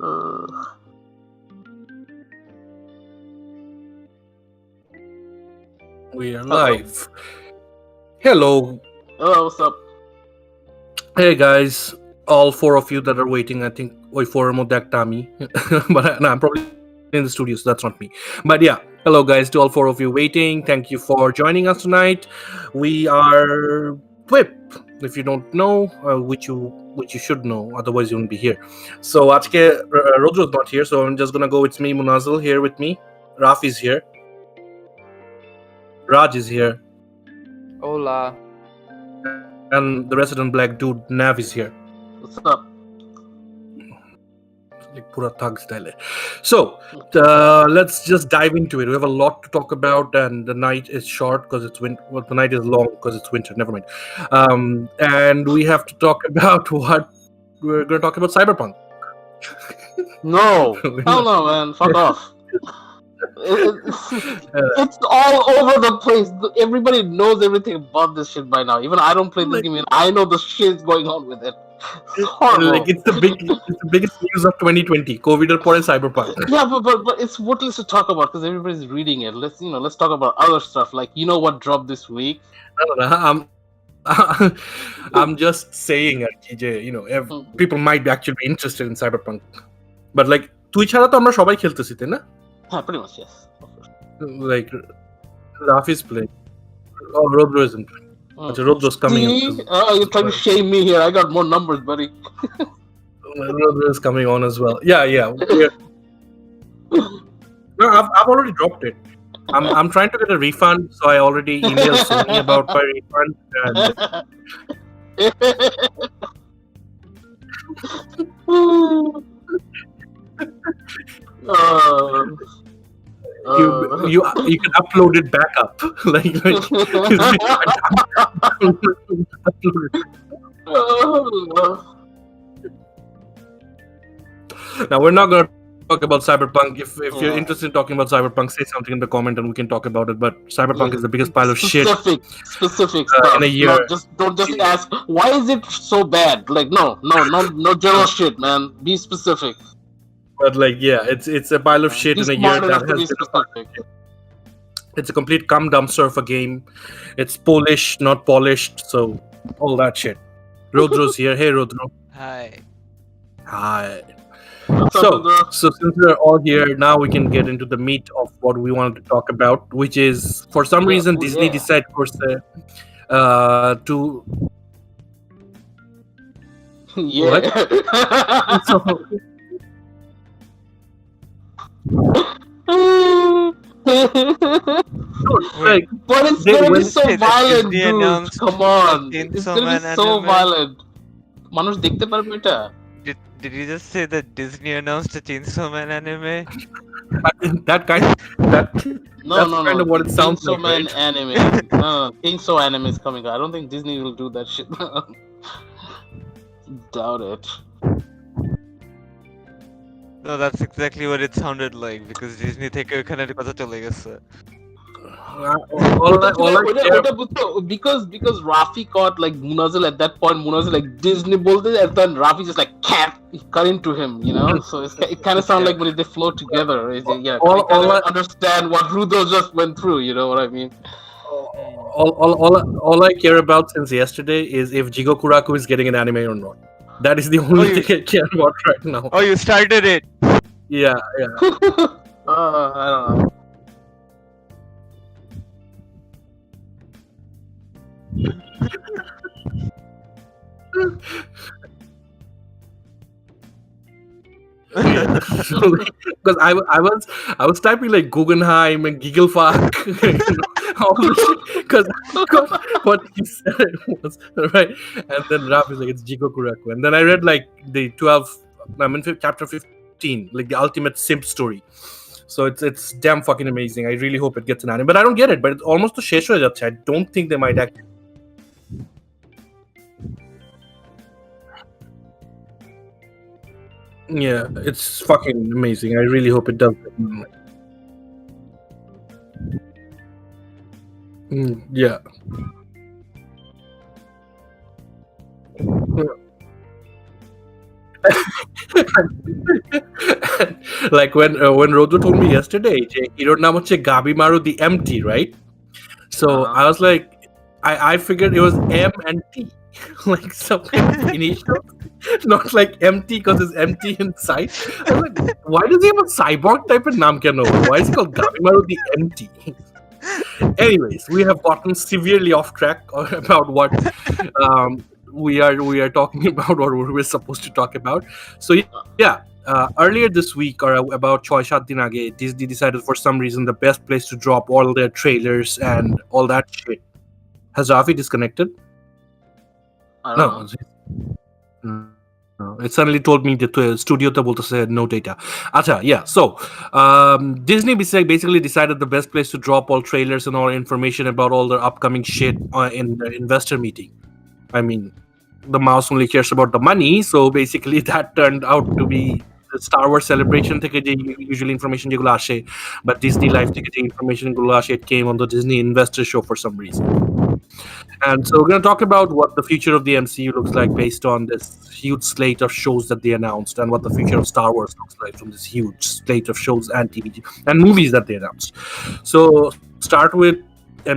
Uh, We are Hello. live. Hello. Hello, what's up? Hey guys. All four of you that are waiting, I think oi four mo Tami. But no, I'm probably in the studio, so that's not me. But yeah, hello guys to all four of you waiting. Thank you for joining us tonight. We are Thwip. If you don't know, which you should know, otherwise you won't be here. So আজকে Rodro's not here, so I'm just gonna go. It's me, Munazil, here with me. Raf is here. Raj is here. Hola. And the resident black dude, Nav, is here. What's up? Like pura thug style. So let's just dive into it. We have a lot to talk about, and the night is short because it's winter. Well, the night is long because it's winter. Never mind. And we have to talk about what we're going to talk about. Cyberpunk. No! Hell no, man. Fuck off. It's all over the place. Everybody knows everything about this shit by now. Even I don't play this game, and I know the shit going on with it. It's horrible. Like it's the biggest news of 2020. COVID or Cyberpunk. Yeah, but it's worthless to talk about because everybody's reading it. Let's talk about other stuff. Like, you know what dropped this week? No. I'm just saying, people might actually be interested in Cyberpunk. But like, তুই ছাড়া তো আমরা সবাই খেলতেছি, তাই না? Yeah, pretty much, yes. Like, Raf is playing. Oh, Rodro isn't playing. Rodro's coming. You're trying to shame me here. I got more numbers, buddy. Rodro is coming on as well. Yeah. No, I've already dropped it. I'm trying to get a refund, so I already emailed Sony about my refund. And you can upload it back up. like Now we're not gonna talk about Cyberpunk. If you're interested in talking about Cyberpunk, say something in the comment and we can talk about it. But Cyberpunk is the biggest pile of shit specific stuff. in a year. Don't just ask why is it so bad. Like no general shit, man. Be specific. But like, yeah, it's a pile of shit in a year that has been it's a complete cum dumpster of a game. It's Polish, not polished, so all that shit. Rodro's here. Hey, Rodro. Hi. So since we're all here, now we can get into the meat of what we wanted to talk about, which is, for some reason, Disney decided, of course, to... Yeah. So, like, but it's gonna be so violent, dude. Come on. It's gonna be so violent. Manush dekhte parbe eta? Did you just say that Disney announced a Chainsaw Man anime? That's kind of what it sounds Chainsaw like. Man anime. No, Chainsaw anime is coming out. I don't think Disney will do that shit. Doubt it. No, that's exactly what it sounded like, because Disney থেকে ওখানে কথা চলে গেছে. Because Rafi caught like Munazil at that point. Munazil like Disney bolte, and then Rafi just like cut into him, you know. So it kind of sounds like when they flow together. Understand what Rudo just went through. You know what I mean? All I care about since yesterday is if Jigo Kuraku is getting an anime or not. That is the only thing I care about right now. Oh, you started it. Yeah. I don't know. Because I was typing like Guggenheim and Gigelfuck, all this shit, because what he said was right, and then Raf is like it's Jigo Kuraku, and then I read like the chapter 15, like the ultimate simp story. So it's damn fucking amazing. I really hope it gets an anime, but I don't get it. But it's almost to shesh hoye jacche. I don't think they might actually. Yeah, it's fucking amazing. I really hope it does. Yeah. Like when Rodro told me yesterday, heroর নাম হচ্ছে Gabi Maru the MT, right? So I was like, I figured it was M and T, like some kind of initial, not like MT because it's empty inside. I was like, why does he have a cyborg type of name? Why is it called Gabi Maru the MT? Anyways, we have gotten severely off track about what we are talking about, or what we're supposed to talk about. So yeah, earlier this week, or about 6-7 din age, Disney decided for some reason the best place to drop all their trailers and all that shit. Has Rafi disconnected? I don't know. No, it suddenly told me that studio said no data. Acha, yeah. So Disney basically decided the best place to drop all trailers and all information about all their upcoming shit in the investor meeting. I mean, the mouse only cares about the money, so basically that turned out to be the Star Wars celebration থেকে যে usually information যেগুলো আসে, but Disney Live থেকে যে information গুলো আসে, it came on the Disney Investor Show for some reason. And so we're going to talk about what the future of the MCU looks like based on this huge slate of shows that they announced, and what the future of Star Wars looks like from this huge slate of shows and TV and movies that they announced. So start with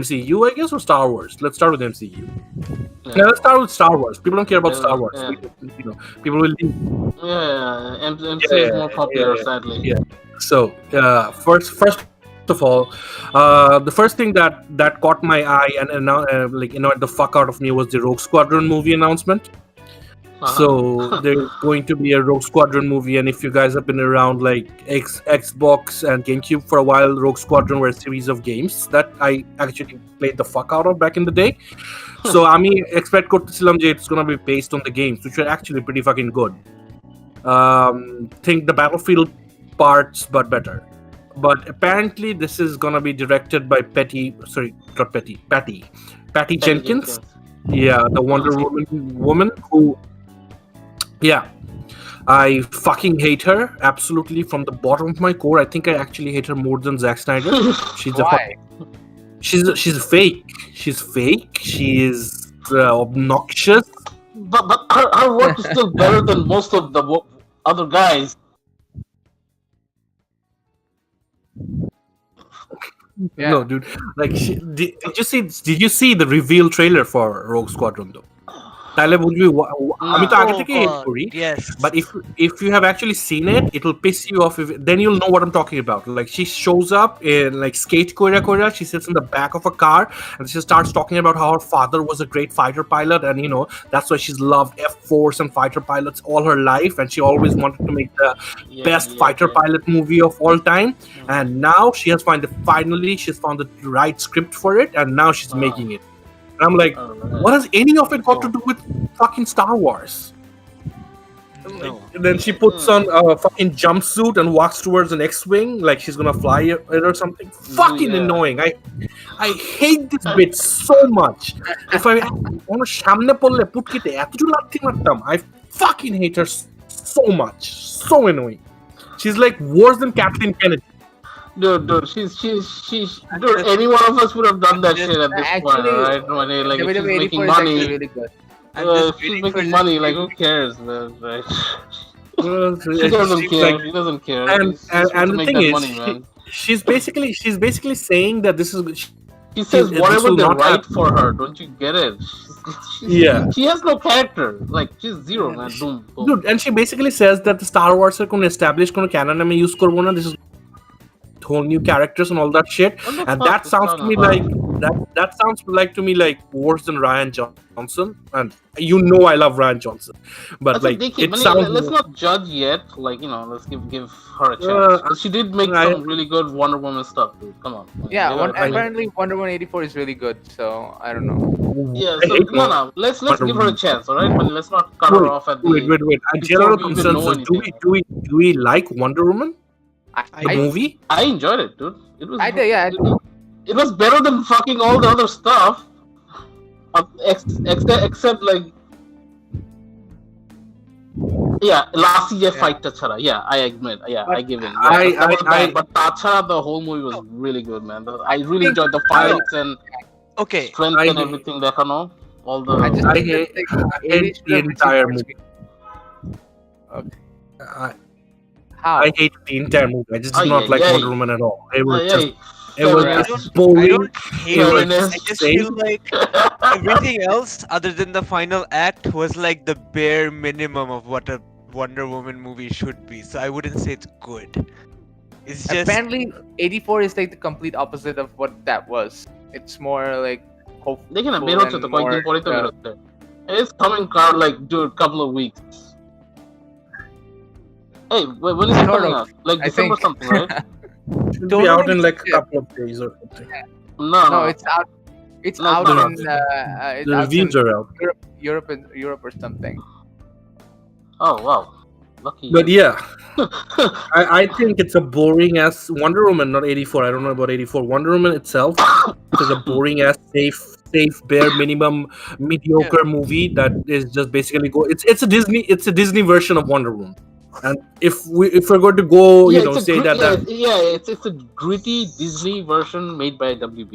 MCU, I guess, or Star Wars? Let's start with MCU. Yeah, let's start with Star Wars. People don't care about Star Wars. Yeah. People will. MCU is more popular, sadly. Yeah. So first of all, the first thing that caught my eye and like annoyed the fuck out of me was the Rogue Squadron movie announcement. So there's going to be a Rogue Squadron movie, and if you guys have been around like Xbox and GameCube for a while, Rogue Squadron were a series of games that I actually played the fuck out of back in the day. So I expect kortechilam je it's gonna be based on the games, which are actually pretty fucking good. Think the Battlefield parts, but better. But apparently this is gonna be directed by Patty Jenkins. Yeah, the Wonder Woman who, yeah, I fucking hate her absolutely from the bottom of my core. I think I actually hate her more than Zack Snyder. She's fake. She's fake. She is obnoxious. But her work is still better than most of the other guys. Yeah. No, dude. Like, did you see the reveal trailer for Rogue Squadron though? তাহলে বুঝবি আমি তো আগে থেকে hate করি, but if you have actually seen it, it'll piss you off. Then you'll know what I'm talking about. Like, she shows up in like skate kora, she sits in the back of a car and she starts talking about how her father was a great fighter pilot, and that's why she's loved F-Force and fighter pilots all her life, and she always wanted to make the best fighter pilot movie of all time. And now she's found the right script for it, and now she's making it. And I'm like, what has any of it got to do with fucking Star Wars? No. And then she puts on a fucking jumpsuit and walks towards an X-wing like she's gonna fly it or something. Fucking annoying. I hate this bit so much. If I want to shamne polle putkite eto lathi martam, I fucking hate her so much. So annoying. She's like worse than Kathleen Kennedy. Dude, she's dude, any one of us would have done that shit at this point, right? When like if she's making money, really good. She's making money, like who cares, man? Right? She doesn't care. She doesn't care. And the thing is, she's basically saying that this is. She says whatever they write for her. Don't you get it? She has no character. Like, she's zero, man. Boom. Dude, and she basically says that the Star Wars are going to establish canon and use korbo na. This is whole new characters and all that shit, and that sounds to me like that sounds like to me like worse than Rian Johnson, and I love Rian Johnson, but like it sounds. Let's not judge yet. Like, let's give her a chance. She did make some really good Wonder Woman stuff, dude. Come on. Yeah, apparently Wonder Woman 84 is really good, so I don't know. Yeah, so no. Let's give her a chance, all right? But let's not cut her off at the. Wait. General consensus: do we like Wonder Woman? The movie? I enjoyed it, dude. It was. I did, yeah. It was better than fucking all the other stuff, except like. Yeah, last year fight tachara. Yeah, I admit. Yeah, I give in. Yeah, but tachara, the whole movie was really good, man. I really enjoyed the fights and strength and everything. All the. I hate the entire movie. Okay. I, How? I hate the entire movie. I just did Ay, not ay, like ay. Wonder Woman at all. It was Ay, just, ay. it was I just don't boring. hate It was it. I Fairness. just same. feel like everything else other than the final act was like the bare minimum of what a Wonder Woman movie should be. So I wouldn't say it's good. It's just Apparently, 84 is like the complete opposite of what that was. It's more like hopeful দেখে না বের হচ্ছে তো and কয়েকদিন more. পরেই তো বের হচ্ছে it's coming car like dude couple of weeks hey when is it Sort coming of, out like I December think. something right Should Don't be know out in like a yet. couple of days or something. no No, it's out. It's No, out no, in. It's The out reviews in are out. Europe or something. oh wow lucky But you. yeah, I think it's a boring ass Wonder Woman, not 84. I don't know about 84. Wonder Woman itself is a boring ass, safe, bare minimum, mediocre movie that is just basically it's a Disney version of Wonder Woman. And if we're going to go, yeah, you know, say that it's a gritty Disney version made by WB.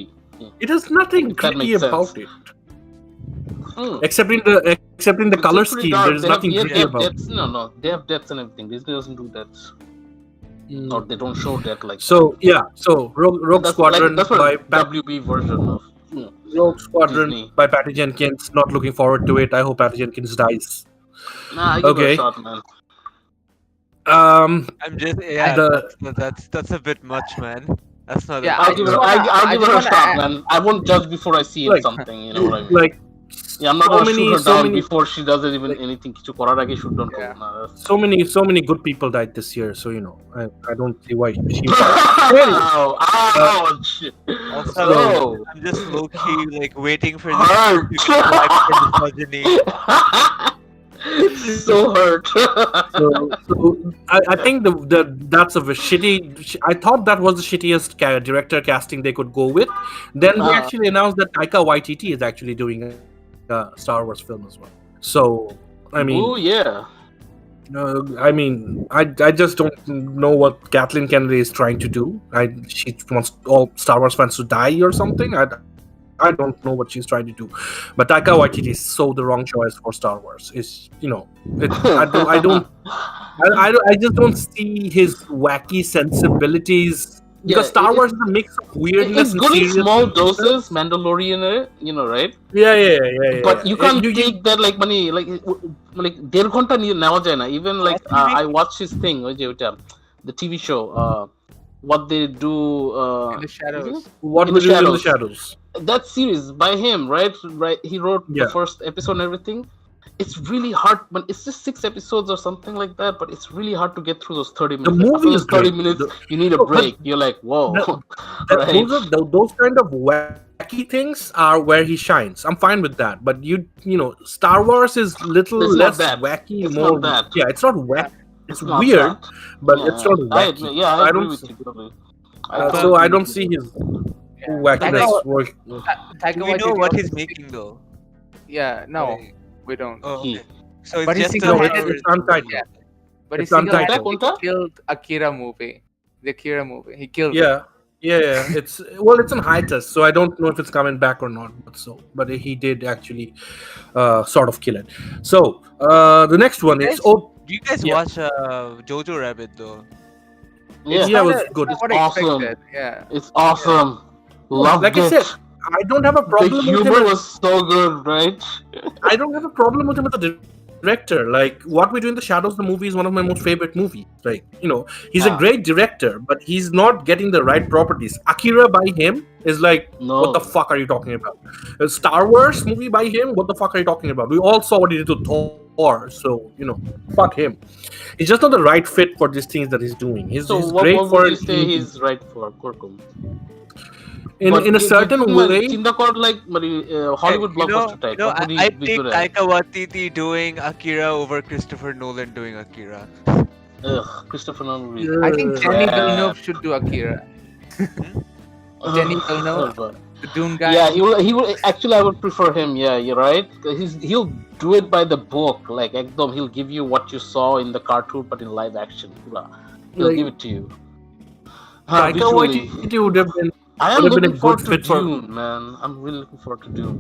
it has nothing If that gritty makes sense. about it, Mm. except in the It's color pretty scheme. dark. There is They have- nothing yeah, gritty they have about it. depths. No, they have depths and everything. Disney doesn't do that, or they don't show that like. So yeah, so Rogue that's Squadron that's what by WB version of. Rogue Squadron Disney. by Patty Jenkins. Not looking forward to it. I hope Patty Jenkins dies. Nah, I give it Okay. a shot, man. I'm just yeah. That's a bit much, man. That's not. Yeah, I'll give it. wanna- I'll I give just her a wanna shot, add- man. I won't judge before I see Like- something. You know what I mean? Like Yeah, I'm not so gonna many- shoot her so down many- before she doesn't even anything. কিছু করার আগে shoot down Yeah. করবো না, so many good people died this year. So you know, I don't see why she. Ouch! Also, Oh. I'm just low key like waiting for Hurt. this to come back for misogyny. So hurt. So I think that's a shitty. I thought that was the shittiest director casting they could go with. Then they actually announced that Taika Waititi is actually doing a Star Wars film as well. So I mean, Oh yeah. I just don't know what Kathleen Kennedy is trying to do. She wants all Star Wars fans to die or something. I don't know what she's trying to do. But Taika Waititi is so the wrong choice for Star Wars. It's I just don't see his wacky sensibilities. Because Star Wars is a mix of weirdness It's and good in serious. small doses, Mandalorian, you know, right? Yeah. But you can't You- take that like money, like 1.5 ঘন্টা নিয়ে নেওয়া যায় না. Even like I watched his thing, ওই যে ওটা, the TV show, what they do. In the shadows. What In we the do in shadows. the shadows. That series by him, right? He wrote the Yeah. first episode and everything. It's really hard, but it's just 6 episodes or something like that. But it's really hard to get through those 30 minutes. The Like, movie after is those 30 great. minutes, you need a No, but- break. You're like, whoa. Right. Those kind of wacky things are where he shines. I'm fine with that. But you know, Star Wars is little It's not less that. wacky, It's more not that. yeah. It's not wacky. It's not weird, that. but Yeah, it's not I wacky. admit, yeah, I agree don't. with you. Totally. So I don't see his wackiness work. Taika Do we know Waititi what also he's speaks- making though? Yeah, no, Like, we don't. oh, He. okay. So it's But he's just single- a it's untitled. Yeah. But he It's untitled. single-handedly killed Akira movie. The Akira movie. He killed it. Yeah. It's it's on hiatus, so I don't know if it's coming back or not. But he did actually sort of kill it. So the next one is Do you guys yeah. watch Jojo Rabbit though? Yeah, Yeah, it was It's good. not what It's I awesome. expected. Yeah. it's awesome. Loved like it. I said, I don't have a The problem with humor him. was so good, right? I don't have a problem with him as a director. Like What We Do in the Shadows, the movie is one of my most favorite movies. Like, you know, he's a Ah. great director, but he's not getting the right properties. Akira by him is like, No. what the fuck are you talking about? A Star Wars movie by him, what the fuck are you talking about? We all saw what he did to Thor, so you know, fuck him. He's just not the right fit for these things that he's doing. He's what great would for you say he's right for? Kurkum? in a certain way. চিন্তা কর like Hollywood blockbuster type. What would he I be take good at? Taika Waititi doing Akira over Christopher Nolan doing Akira. Ugh, Christopher Nolan. Really. I think Jenny Yeah. Villeneuve should do Akira. Jenny Ugh, Villeneuve, oh God. the Dune guy. Yeah, he will. Actually, I would prefer him. Yeah, you're right. He'll do it by the book. Like ekdom, he'll give you what you saw in the cartoon, but in live action. He'll Like- give it to you. Taika Visually. Waititi would have been. I am would have been a looking forward good to fit for- Dune, man. I'm really looking forward to Dune.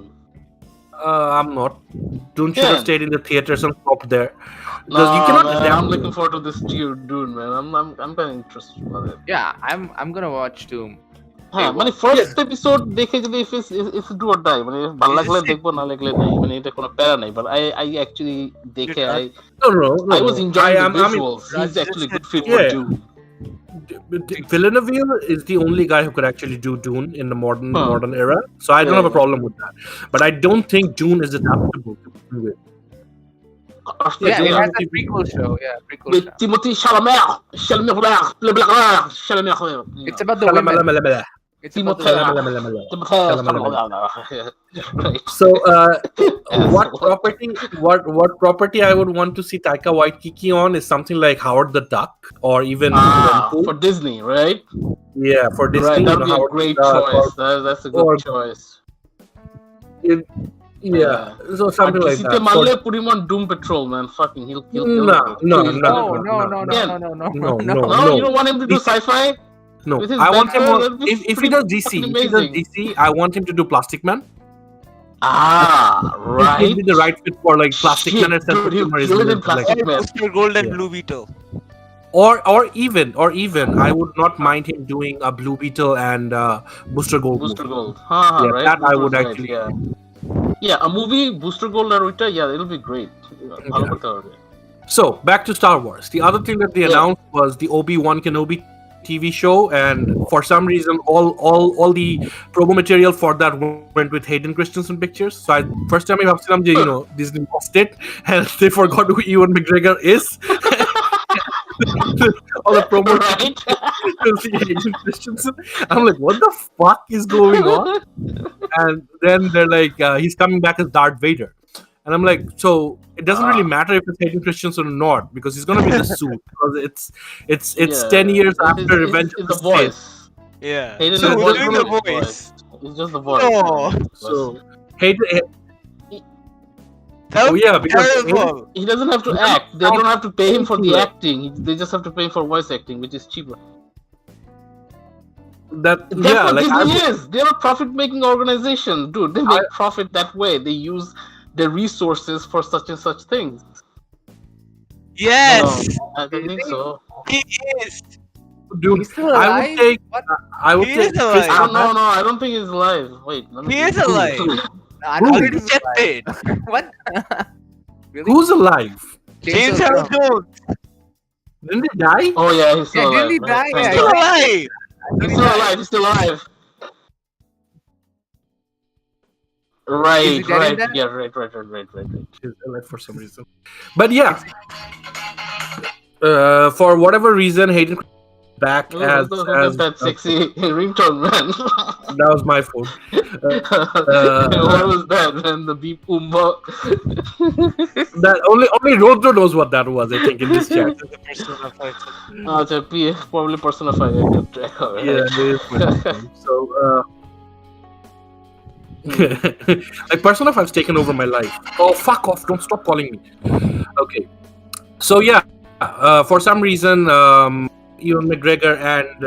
I'm not. Dune should have Yeah. stayed in the theaters and stopped there. No, Because you cannot man, adapt. I'm looking forward to this Dune, man. I'm kind of interested about it. Yeah, I'm gonna watch Doom. হ্যাঁ মানে first episode দেখে যদি if do or die মানে ভালো লাগলে দেখবো না লাগলে নাই মানে এটা কোনো প্যারা নাই but I actually দেখে No. I was enjoying the I mean, visuals. He's actually a good fit for Yeah. Dune. Villeneuve is the only guy who could actually do Dune in the modern era, so I don't Yeah, have a problem with that. But I don't think Dune is adaptable to do it. Yeah, it has a prequel show. Yeah, prequel With show. Timothée Chalamet, It's about the women. It's about the Right. So, what property I would want to see Taika Waititi on is something like Howard the Duck, or even Deadpool. For Disney, right? Yeah, for Disney. Right, that'd be a Howard great the Duck, choice. That's a good or- choice. Yeah, so something like that. Malle put him on Doom Patrol, man. Fucking, he'll kill No. No, No, you don't want him to do sci-fi? No, With his I want him. background, that'd be If he does DC, fucking if he does amazing. DC, I want him to do Plastic Man. Right. He'd be the right fit for like Plastic Shit, Man and dude, he'll Self-Consumerism, kill it in like- Plastic Man. Booster Gold and Yeah. Blue Beetle. or even I would not mind him doing a Blue Beetle and Booster Gold. Booster movie. Gold. Yeah, Right. that I Booster would Gold, actually- Yeah, a movie, Booster Gold or Rita, yeah, it'll be great. ভালো করতে পারবে। So back to Star Wars. The other thing that they Yeah. announced was the Obi-Wan Kenobi TV show, and for some reason, all the promo material for that went with Hayden Christensen pictures. So first time I have seen Disney lost it, and they forgot who Ewan McGregor is. All the promo Right? Hayden Christensen. I'm like, what the fuck is going on? And then they're like, he's coming back as Darth Vader. And I'm like, so it doesn't really matter if it's Hayden Christensen or not, because he's gonna be the suit. Because it's 10 years after Revenge of It's the the voice. Sith. Hayden Yeah. So is who's just doing the gonna be voice? It's just the voice. No. So Hayden, That would oh yeah, be because terrible. He doesn't have to act. They don't have to pay him for the acting. They just have to pay him for voice acting, which is cheaper. That's What like Disney is. They're a profit-making organization, dude. They make profit that way. They use their resources for such and such things. Yes, I don't think so. he is. dude, He's still I alive? would take What? I would He take is alive. I don't know. No, I don't think he's alive. Wait, let me He is alive. I Who? don't Already think checked it. What? Really? Who's alive? James Earl Earl Jones. Jones. Didn't he die? Oh yeah, he's still Yeah, alive. didn't he die? Right. He's still alive. He's still alive. He's still alive. Is Right, he dead in right, that? yeah, right. He's alive for some reason. But yeah, for whatever reason, Hayden back as that sexy ringtone, man. that was my phone. What was that, man? The beep oomba. That only Rodro knows what that was. I think in this chat. Oh, it's a probably Persona 5. I kept track of it. Yeah, it is my phone. So like Persona 5's taken over my life. Oh fuck off! Don't stop calling me. Okay, so yeah, for some reason, Ewan McGregor and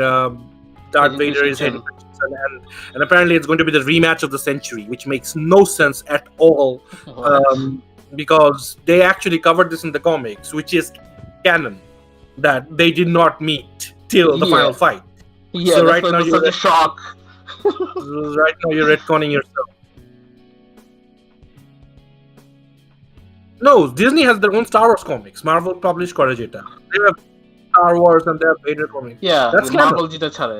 Darth Vader is Hayden Christensen, and apparently it's going to be the rematch of the century, which makes no sense at all, because they actually covered this in the comics, which is canon, that they did not meet till the final fight. Yeah, So that's right why now it was you're such a shock. Right now you're retconning yourself. No, Disney has their own Star Wars comics. Marvel published করে যেটা. They have Star Wars and they have Vader comics. Yeah, That's Marvel যেটা ছাড়ে.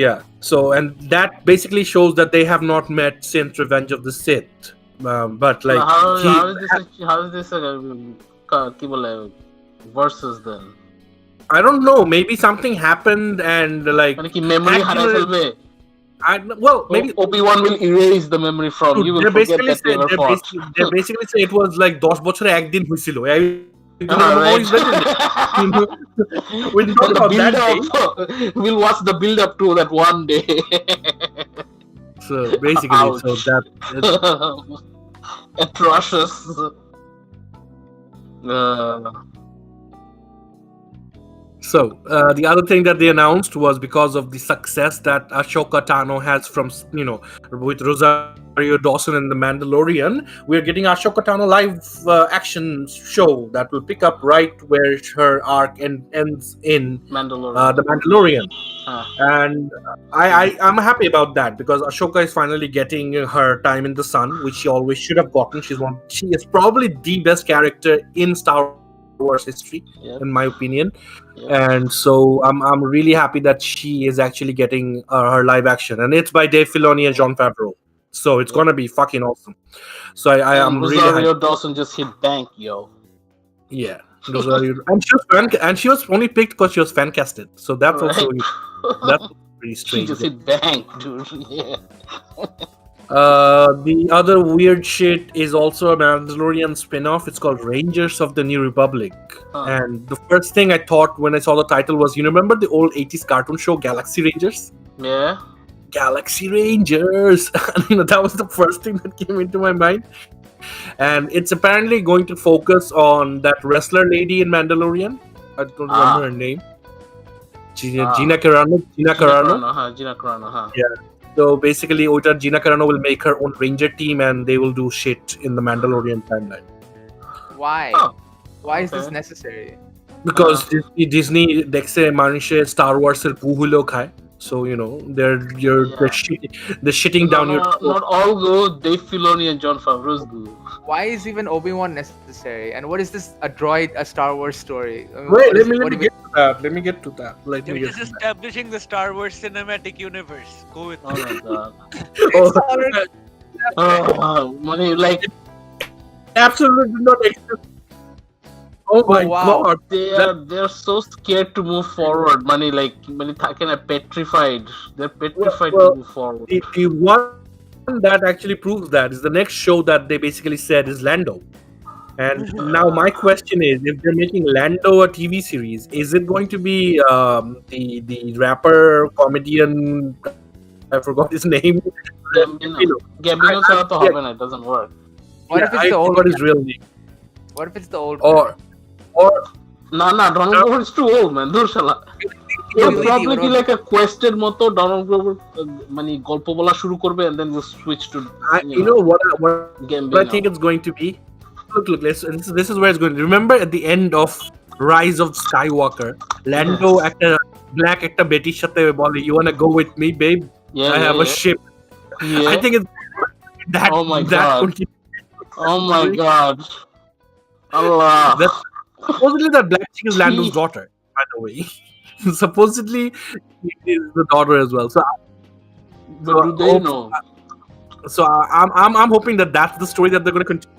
Yeah. So and that basically shows that they have not met since Revenge of the Sith. But like How is this কি বলে versus then? I don't know. Maybe something happened and like মানে কি memory হারায় ফেলবে? well maybe Obi-Wan will erase the memory from you. Will they forget that they ever fought. basically say it was like 10 বছরে একদিন হইছিল. Right. We'll talk about that day. We'll watch the build up to that one day. So basically, Ouch. so that So the other thing that they announced was because of the success that Ashoka Tano has from with Rosario Dawson and The Mandalorian, we are getting Ashoka Tano live action show that will pick up right where her arc ends in The Mandalorian. And I'm happy about that because Ashoka is finally getting her time in the sun, which she always should have gotten. She is probably the best character in Star Wars history, in my opinion. And so I'm really happy that she is actually getting her live action, and it's by Dave Filoni and Jon Favreau. So it's gonna be fucking awesome. So I am really happy. Rosario Dawson just hit bank, yo. Yeah, Rosario, and she was only picked because she was fan casted. So that's also pretty strange. She just hit bank, dude. Yeah. The other weird shit is also a Mandalorian spin-off. It's called Rangers of the New Republic. And the first thing I thought when I saw the title was, you remember the old 80s cartoon show Galaxy Rangers? Yeah. Galaxy Rangers! That was the first thing that came into my mind. And it's apparently going to focus on that wrestler lady in Mandalorian. I don't remember her name. Gina Carano. Gina Carano. Yeah. So basically, Gina Carano will make her own Ranger team, and they will do shit in the Mandalorian timeline. Why? Why is this necessary? Because Disney dekhe manishe Star Wars er puhulo khai. So they're shitting down your. Not all go. Dave Filoni and Jon Favreau's go. Why is even Obi-Wan necessary? And what is this? A Star Wars story? I mean, Wait, let me get to that. Let me get to that. They're just establishing the Star Wars cinematic universe. Go with my god. Money like absolutely not exist. Oh my god, they're so scared to move forward. Money petrified. They're petrified to move forward. The one that actually proves that is the next show that they basically said is Lando. And now my question is, if they're making Lando a TV series, is it going to be the rapper comedian? I forgot his name. Gambino it doesn't work. What if it's the old? What is real name? What if it's the old? Or Donald Glover is too old, man. It'll probably be like a quested motto. Donald Glover golpo bola shuru korbe, and then we'll switch to what I think it's going to be. Look, this is where it's going. Remember at the end of Rise of Skywalker, Lando actor black actor Betty Shate bole, you wanna go with me, babe? I have a ship. Yeah. I think it's that. Oh my god. Oh my god. Allah. Supposedly that black chick is Lando's daughter, by the way. Supposedly it is the daughter as well. But do they know? So I'm hoping that that's the story that they're going to continue.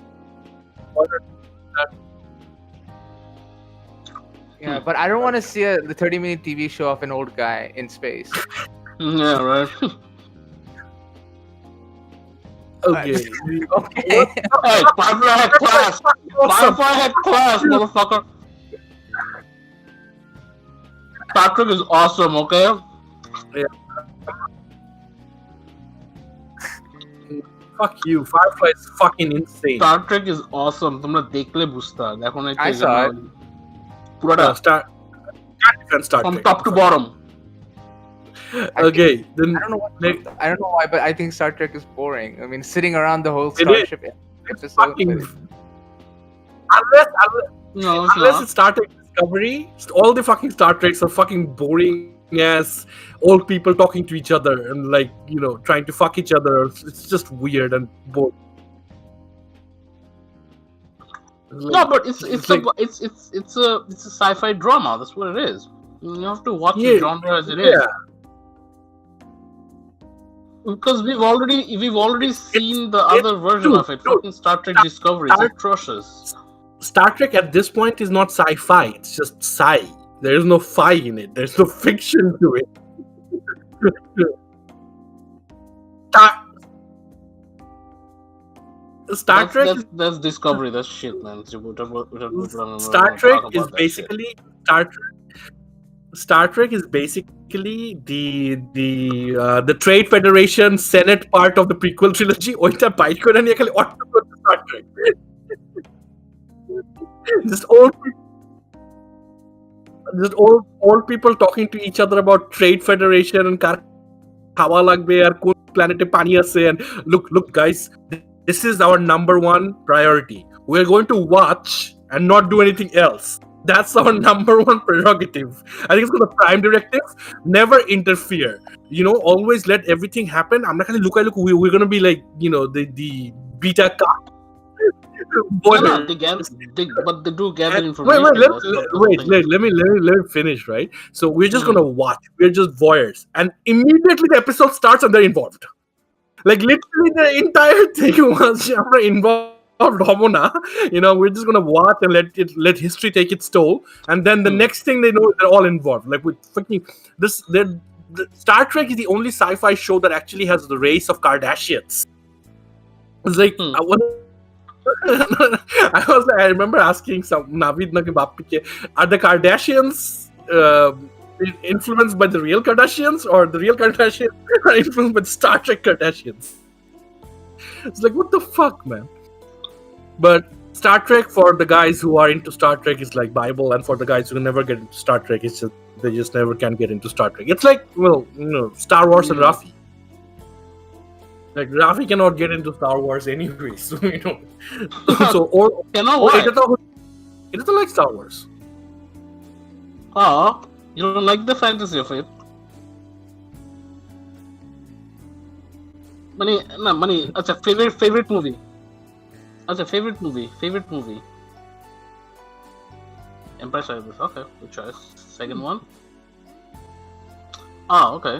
Yeah, but I don't want to see the 30-minute TV show of an old guy in space. Yeah, right. Okay. Okay. Hey, Firefly had class. Firefly had class, motherfucker. Star Trek is awesome, okay? Yeah. Fuck you. Firefly is fucking insane. Star Trek is awesome. তোমরা দেখলে বুঝতা। দেখো না I saw it. পুরোটা Star Trek. From top to bottom. Okay, then I don't know why, but I think Star Trek is boring. I mean, sitting around the whole starship episode. Unless it's Star Trek Discovery, all the fucking Star Treks are fucking boring ass old people talking to each other and trying to fuck each other. It's just weird and boring. No, but it's a sci-fi drama. That's what it is. You have to watch the genre as it is. Because we've already seen the other version of it. Fucking Star Trek Discovery is atrocious. Star Trek at this point is not sci-fi. It's just sci. There is no fi in it. There's no fiction to it. Star Trek. That's Discovery. That's shit, man. Star Trek is basically Star Trek is basically the Trade Federation Senate part of the prequel trilogy. Oita bite kore niye khali otto korte Star Trek. Just old. just old people talking to each other about trade federation and kar খাওয়া লাগবে আর কোন প্ল্যানেটে পানি আছে and look guys, this is our number one priority. We're going to watch and not do anything else. That's our number one prerogative. I think it's called the prime directive. Never interfere. Always let everything happen. I'm not gonna look. We're gonna be like, the beta cock. But they do gather information. Wait, let me finich, right? So we're just gonna watch. We're just voyeurs, and immediately the episode starts and they're involved. Like literally the entire thing was involved. We're just gonna watch and let history take its toll, and then the next thing they know, they're all involved. Like with fucking this, the Star Trek is the only sci-fi show that actually has the race of Kardashians. It's like I remember asking some Navid are the Kardashians influenced by the real Kardashians, or the real Kardashians are influenced by the Star Trek Kardashians? It's like, what the fuck, man? But Star Trek, for the guys who are into Star Trek, is like Bible, and for the guys who can never get into Star Trek, it's just they just never can get into Star Trek. It's like, Star Wars and Rafi. Like Rafi cannot get into Star Wars anyway, so So it doesn't like Star Wars. You don't like the fantasy of it? Money. That's a favorite movie. Favorite movie. Empire Strikes Back. Okay, good choice. Second one. Okay.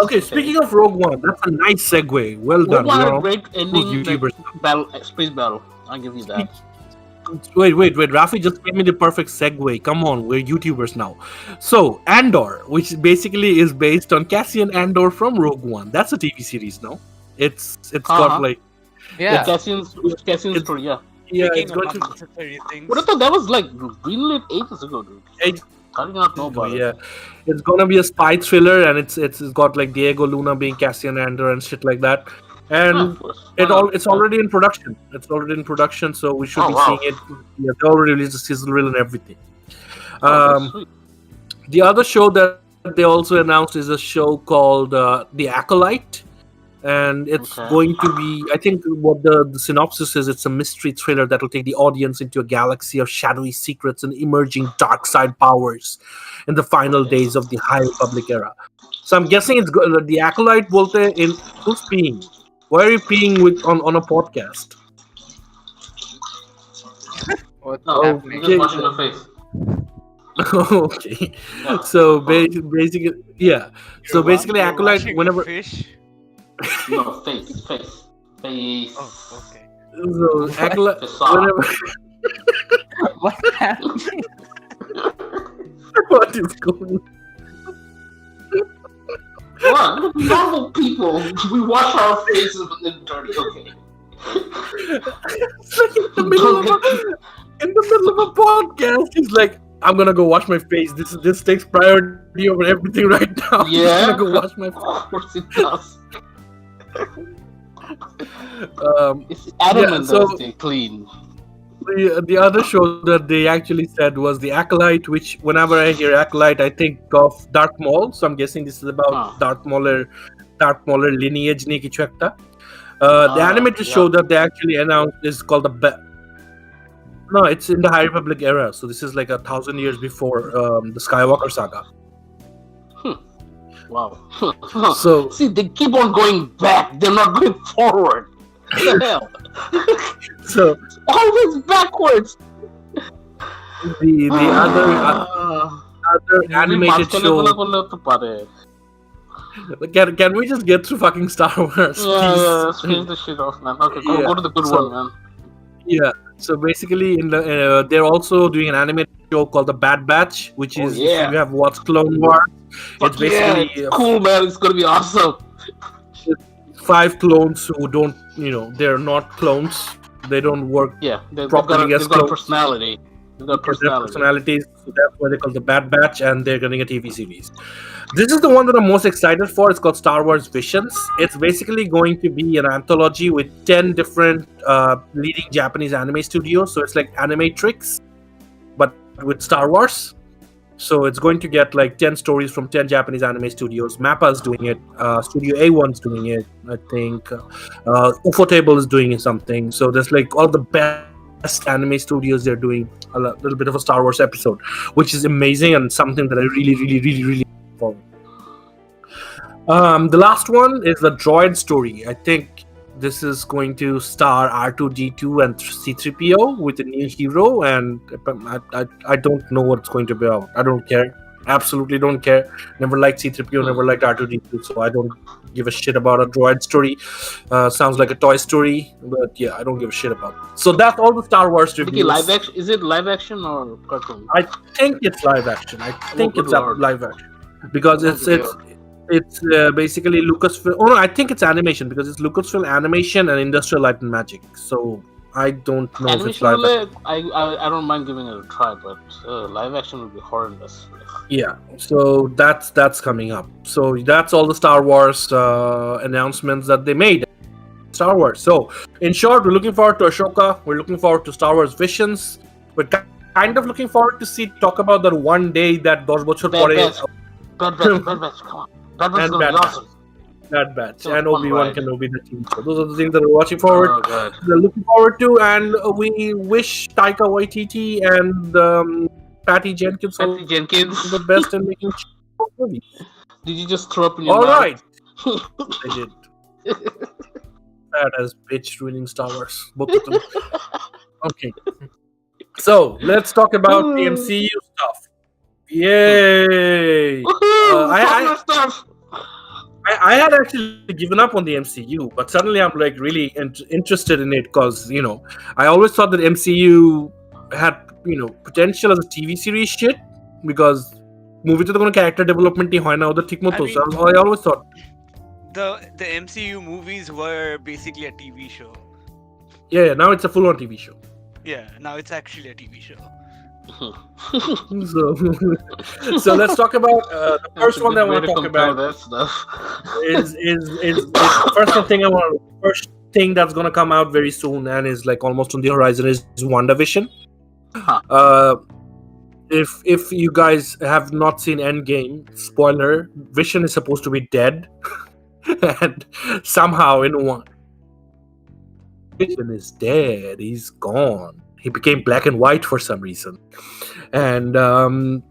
Okay, speaking of Rogue One, that's a nice segue. Well done. Rogue One had a great ending. YouTubers. Space battle. I'll give you that. Wait. Rafi just gave me the perfect segue. Come on, we're YouTubers now. So, Andor, which basically is based on Cassian Andor from Rogue One. That's a TV series, no? It's got like... Yeah. Cassian's story, yeah. Yeah, it's going to... But I thought that was like greenlit ages ago, dude. I did not know about it. Yeah, it's gonna be a spy thriller, and it's got like Diego Luna being Cassian Andor and shit like that. And it's already in production. It's already in production, so we should be seeing it. Yeah, they already released the sizzle reel and everything. The other show that they also announced is a show called The Acolyte. And it's going to be, I think what the synopsis is, it's a mystery thriller that will take the audience into a galaxy of shadowy secrets and emerging dark side powers in the final days of the High Republic era. So I'm guessing it's The Acolyte bolte in who's peeing? Why are you peeing on a podcast? What's No, happening? just washing my face. Okay. So basically, yeah. So basically, Acolyte, whenever... Fish? No, face. Oh, okay. So Acolyte, whenever... What's happening? What is going on? What? Normal people, we wash our faces with the dirty. Okay. It's like in the middle of a podcast, he's like, I'm gonna go wash my face. This takes priority over everything right now. Yeah. I'm gonna go wash my face. Of course it does. It's Yeah, adamant so- that stay clean. The other show that they actually said was The Acolyte, which whenever I hear Acolyte, I think of Darth Maul. So I'm guessing this is about Darth Mauler lineage niye kichu ekta. The animated show that they actually announced is called No, it's in the High Republic era. So this is like 1,000 years before the Skywalker saga. Wow. So See, they keep on going back. They're not going forward. What the hell? so Always backwards. the other animated show. Can we just get through fucking Star Wars? Yeah, change the shit off, man. Okay, go to the good one, man. Yeah. So basically, they're also doing an animated show called The Bad Batch, which is if you have watched Clone Wars. It's basically it's cool, man. It's gonna be awesome. 5 clones who don't, they're not clones. They don't work They've properly as got clones. personality. They've got personalities. So that's why they call The Bad Batch, and they're getting a TV series. This is the one that I'm most excited for. It's called Star Wars Visions. It's basically going to be an anthology with 10 different leading Japanese anime studios. So it's like Animatrix, but with Star Wars. So it's going to get like 10 stories from 10 Japanese anime studios. Mappa's doing it. Studio A1's doing it. I think Ufotable is doing something. So there's like all the best anime studios. They're doing a little bit of a Star Wars episode, which is amazing and something that I really look forward. The last one is the droid story. I think this is going to star R2D2 and C3PO with a new hero, and I don't know what it's going to be about. I don't care. Absolutely don't care. Never liked C3PO, never liked R2D2, so I don't give a shit about a droid story. Sounds like a Toy Story, but yeah, I don't give a shit about it. So that's all the Star Wars reviews. Live action? Is it live action or cartoon? I think it's live action. I think it's live action because it's basically Lucasfilm. Oh no, I think it's animation because it's Lucasfilm Animation and Industrial Light and Magic. So I don't know animation if it's live action. I don't mind giving it a try, but live action would be horrendous. Yeah, so that's coming up. So that's all the Star Wars announcements that they made. Star Wars. So in short, we're looking forward to Ashoka. We're looking forward to Star Wars Visions. We're kind of looking forward to talk about that one day that 10 bochhor pore. Bad Batch, come on. Bad Batch is gonna be awesome. Bad Batch and Obi-Wan Kenobi the team. So those are the things that we're watching forward. We're looking forward to, and we wish Taika Waititi and Patty Jenkins all the best in making movies. Did you just throw up in your all mouth? Right. I did. That as bitch ruining Star Wars, both of them. Okay. So let's talk about the MCU stuff. Yay! I had actually given up on the MCU, but suddenly I'm like really interested in it because I always thought that MCU had potential as a TV series shit because movie to the character development hi na udhar thik moto. So I always thought the MCU movies were basically a TV show. Yeah, now it's a full-on TV show. Yeah, now it's actually a TV show. So let's talk about the first one that I want to talk about is first thing that's gonna come out very soon and is like almost on the horizon is WandaVision. If you guys have not seen Endgame, spoiler, Vision is supposed to be dead, and somehow in one, Vision is dead. He's gone. He became black and white for some reason. And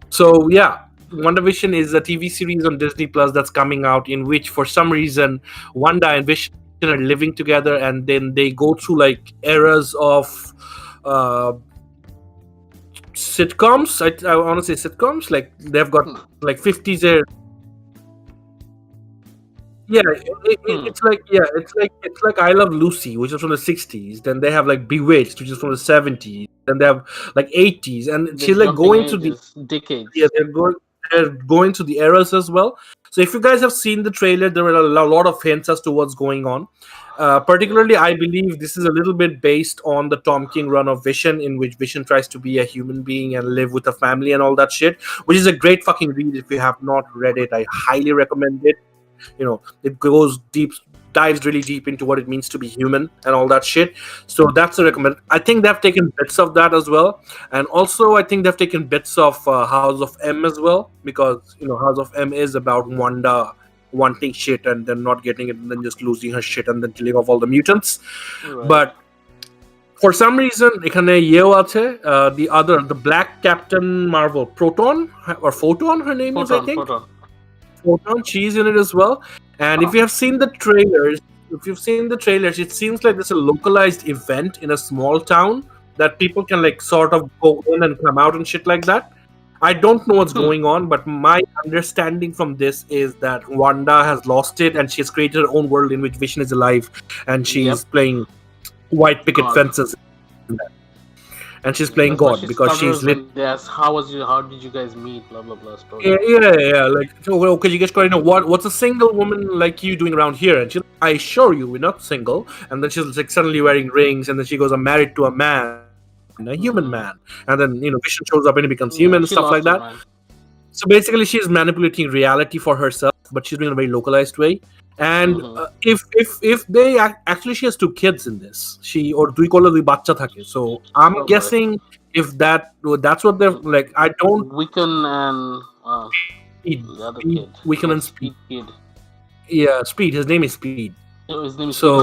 so, yeah, WandaVision is a TV series on Disney Plus that's coming out in which, for some reason, Wanda and Vision are living together, and then they go through like eras of sitcoms. I want to say sitcoms. Like they've got like 50s era. Yeah, it's like I Love Lucy, which is from the 60s. Then they have like Bewitched, which is from the 70s. Then they have like 80s, and she's like going through the decades. Yeah, they're going through the eras as well. So if you guys have seen the trailer, there are a lot of hints as to what's going on. Particularly, I believe this is a little bit based on the Tom King run of Vision, in which Vision tries to be a human being and live with a family and all that shit, which is a great fucking read. If you have not read it, I highly recommend it. It dives really deep into what it means to be human and all that shit. So that's a recommend. I think they've taken bits of that as well, and also I think they've taken bits of House of M as well, because House of M is about Wanda wanting shit and then not getting it and then just losing her shit and then killing off all the mutants. Right. But for some reason, the Black Captain Marvel, Photon, her name is, I think. Photon, she's in it as well. And if you have seen the trailers, it seems like there's a localized event in a small town that people can like sort of go in and come out and shit like that. I don't know what's going on, but my understanding from this is that Wanda has lost it and she has created her own world in which Vision is alive, and she's playing white picket fences. And she's playing God because she's lit. Yes, how did you guys meet? Blah blah blah. Story. Yeah. Like, okay, you guys got what's a single woman like you doing around here? And she's like, I assure you, we're not single. And then she's like suddenly wearing rings, and then she goes, I'm married to a man, a human man. And then Vision shows up and he becomes human and stuff like that. Man. So basically, she's manipulating reality for herself, but she's doing it in a very localized way. And if she has 2 kids in this, so I'm guessing if that's what they're like. I don't Wiccan and Speed, the other Speed, kid. Wiccan Oh, and Speed. Kid. Yeah, Speed. His name is Speed. Oh, his name is So-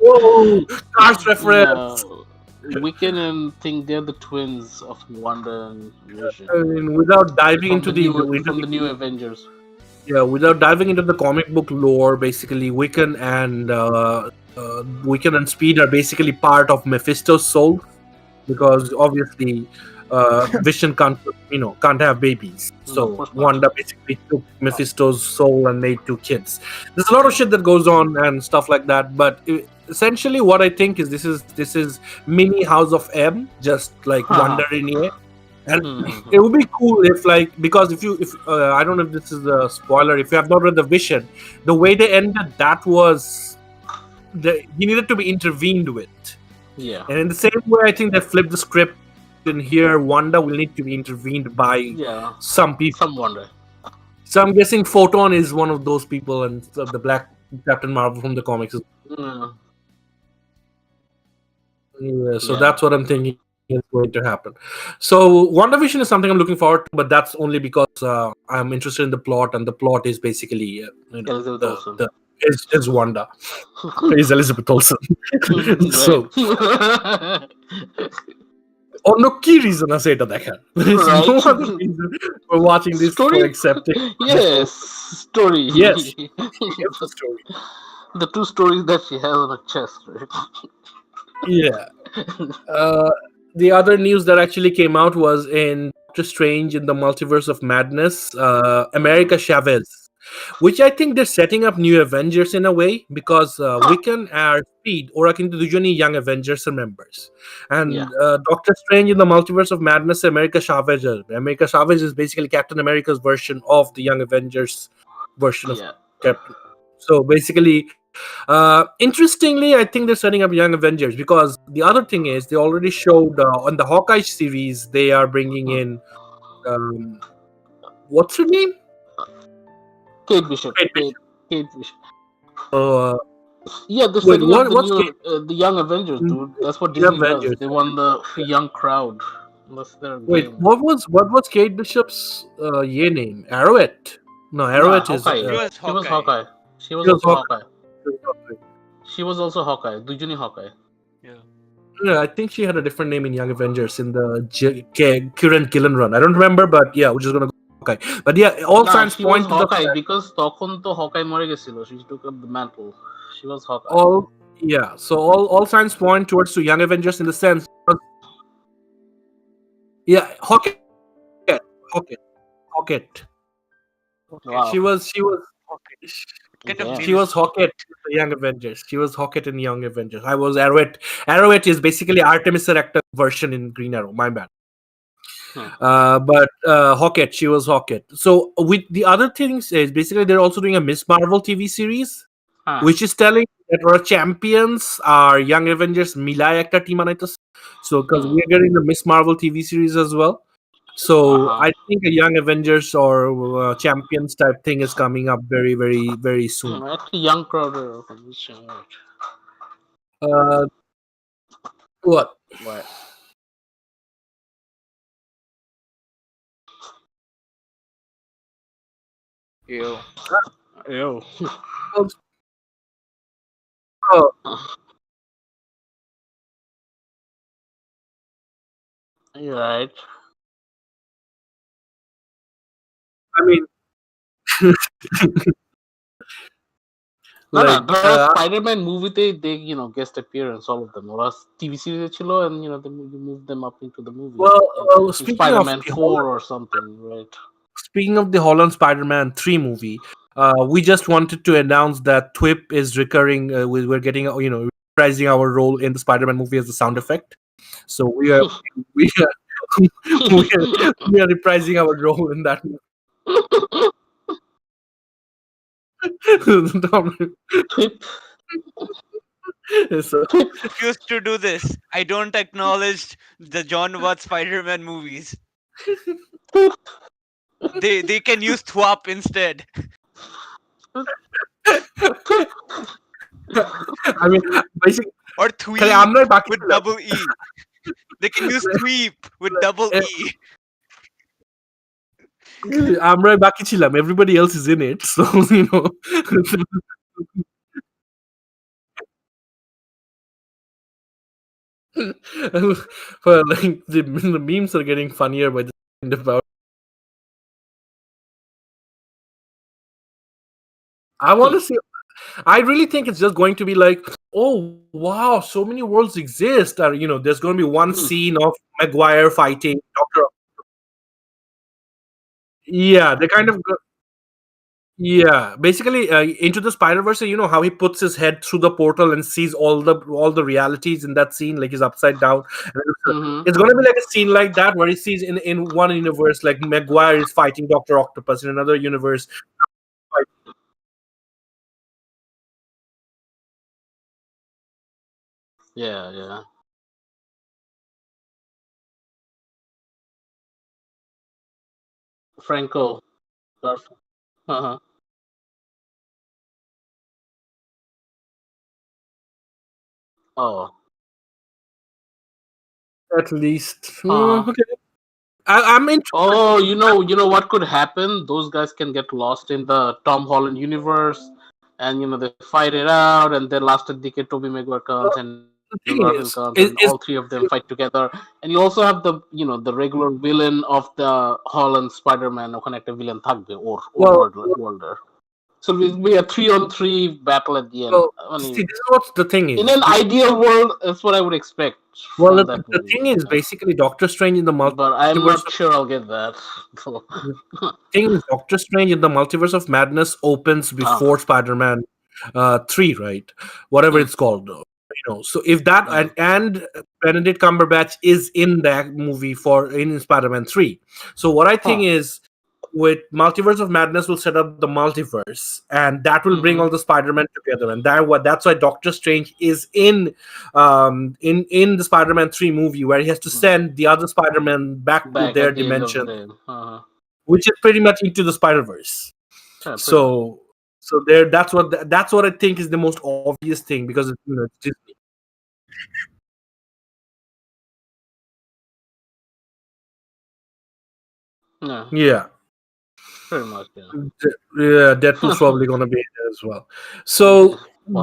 Whoa, Cars reference. No, Wiccan and think they're the twins of Wanda and Vision. I mean, without diving From into the new Avengers. yeah, without diving into the comic book lore, basically Wiccan and Speed are basically part of Mephisto's soul, because obviously Vision can't have babies. No, So of course not. Wanda basically took Mephisto's soul and made 2 kids. There's a lot of shit that goes on and stuff like that, but essentially what I think is this is mini House of M, just like Wonder in here. And Mhm. it would be cool if, like, because if I don't know if this is a spoiler, if you have not read the Vision, the way they ended that was he needed to be intervened with. Yeah. And in the same way, I think they flipped the script in here. Wanda will need to be intervened by Yeah. some people. Some Wonder. So I'm guessing Photon is one of those people, and the Black Captain Marvel from the comics. Mm. Yeah, so Yeah. that's what I'm thinking is going to happen. So WandaVision is something I'm looking forward to, but that's only because I'm interested in the plot, and the plot is basically Elizabeth Olsen. is Wanda. Is Elizabeth Olsen. So অন্য কি reason আছে এটা দেখার? There is no Right. other reason for watching this Story? for accepting. Yes, story. Yes. It's a story. The 2 stories that she has on her chest, right? Yeah. The other news that actually came out was in Doctor Strange in the Multiverse of Madness, America Chavez, which I think they're setting up new Avengers in a way, because Wiccan and Speed ওরা কিন্তু দুজনই Young Avengers এর members, and Yeah. Doctor Strange in the Multiverse of Madness, America Chavez is basically Captain America's version of the Young Avengers version of Yeah. Captain. So basically, interestingly, I think they're setting up Young Avengers, because the other thing is they already showed on the Hawkeye series they are bringing in what's her name? Kate Bishop. Kate Kate Bishop. Uh, Yeah, they're Wait, setting up what's the Young Avengers, dude. That's what Young Disney Avengers. does. They want the young crowd. That's their Wait, game. what was Kate Bishop's name? Arrowhead? No, Arrowhead is Hawkeye. She was She was Hawkeye. Hawkeye. She was She was also Hawkeye. Hawkeye. She was also Hawkeye. Dujuni Hawkeye. Yeah, I think she had a different name in Young Avengers in the Kieran Gillen run. I don't remember, but yeah, we're just gonna go Hawkeye. But yeah, all Nah, signs she point was to the Hawkeye because তখন তো Hawkeye মরে গেছিল. She took up the mantle. She was Hawkeye. So all signs point towards to Young Avengers in the sense. Yeah, Hawkeye. Wow. She was Kind of Yeah. She was Hawkeye in the Young Avengers. She was Hawkeye in Young Avengers. I was Arrowhead. Arrowhead is basically Artemis' actor version in Green Arrow. My bad. But Hawkeye, she was Hawkeye. So with the other things is basically they're also doing a Miss Marvel TV series, which is telling that our champions are Young Avengers Milai একটা team বানাইতেছে. So because we're getting the Miss Marvel TV series as well. So I think a Young Avengers or Champions type thing is coming up very, very, very soon. Actually, young crowd. What? What? Ew. Ew. Oh, You're right. I mean, like, Spider-Man movie they guest appearance, all of them. Or TV series chilo, and they moved them up into the movie. well, speaking Spider-Man of the 4 or something, right? Speaking of the Holland Spider-Man 3 movie, we just wanted to announce that Thwip is recurring. We're getting, reprising our role in the Spider-Man movie as a sound effect. So we are we are reprising our role in that movie. So, Refuse to do this. I don't acknowledge the John Watt Spider-Man movies. They can use Thwip instead. I mean, basically, Or kaya Thwip আমরা বাকি with ছিলাম। double E. They can use Thwip with double Eh, E. আমরাই বাকি ছিলাম। Everybody else is in it. So, you know. Well, like the memes are getting funnier by the end of our. I want to see. I really think it's just going to be like, oh wow, so many worlds exist. Or there's going to be one scene of Maguire fighting Doctor. Yeah, they kind of. Yeah, basically, into the Spider Verse. You know how he puts his head through the portal and sees all the realities in that scene, like he's upside down. And Mm-hmm. it's gonna be like a scene like that where he sees in one universe like Maguire is fighting Doctor Octopus, in another universe. Yeah, yeah. Franco. Garfield. Uh-huh. Oh. At least, Uh-huh. okay. I'm interested. Oh, you know what could happen? Those guys can get lost in the Tom Holland universe, and they fight it out, and then last decade Tobey Maguire comes and The Andrew thing Garfield comes, is, and all three of them fight together. And you also have the regular villain of the Holland Spider-Man, ওখানে একটা villain থাকবে, or well, worlder. So it'll be a 3-on-3 battle at the end. I see, mean, this is what the thing in is. an ideal world, that's what I would expect Well, from the, that the movie. thing is basically Doctor Strange in the But I'm multiverse not sure I'll get that. So, thing is, Doctor Strange in the Multiverse of Madness opens before Spider-Man 3, right? Whatever hmm, it's called. So if that hmm, and Benedict Cumberbatch is in that movie in Spider-Man 3. So what I think huh. is with Multiverse of Madness will set up the multiverse, and that will bring Hmm. all the Spider-Man together, and that's why Doctor Strange is in the Spider-Man 3 movie where he has to Hmm. send the other Spider-Man back to Back their at the end of the dimension, day. which is pretty much into the Spider Verse. Yeah, pretty much. So there, that's what I think is the most obvious thing because it's Disney. Yeah, Yeah, pretty much. Yeah. yeah, Deadpool's probably gonna be there as well. So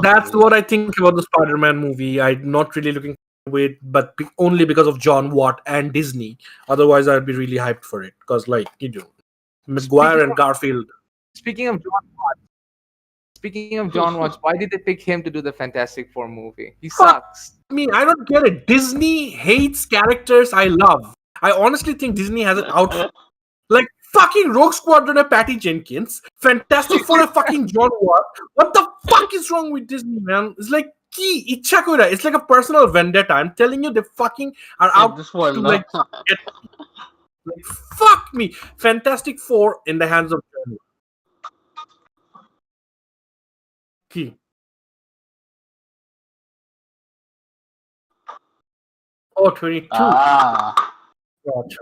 that's Possibly. what I think about the Spider-Man movie. I'm not really looking forward to it, but only because of John Watt and Disney. Otherwise, I'd be really hyped for it because, like Speaking McGuire and of Garfield. speaking of John speaking of John Watts, why did they pick him to do the Fantastic Four movie? He Fuck sucks. me, I don't get it. Disney hates characters I love. I honestly think Disney has it out. Like fucking Rogue Squadron a Patty Jenkins, Fantastic Four a fucking John Watt. What the fuck is wrong with Disney, man? It's like key ichha koira. It's like a personal vendetta. I'm telling you, they fucking are At out this point, to no. get like fuck me. Fantastic Four in the hands of John Watt. Key. Oh, 22. Ah, Gotcha.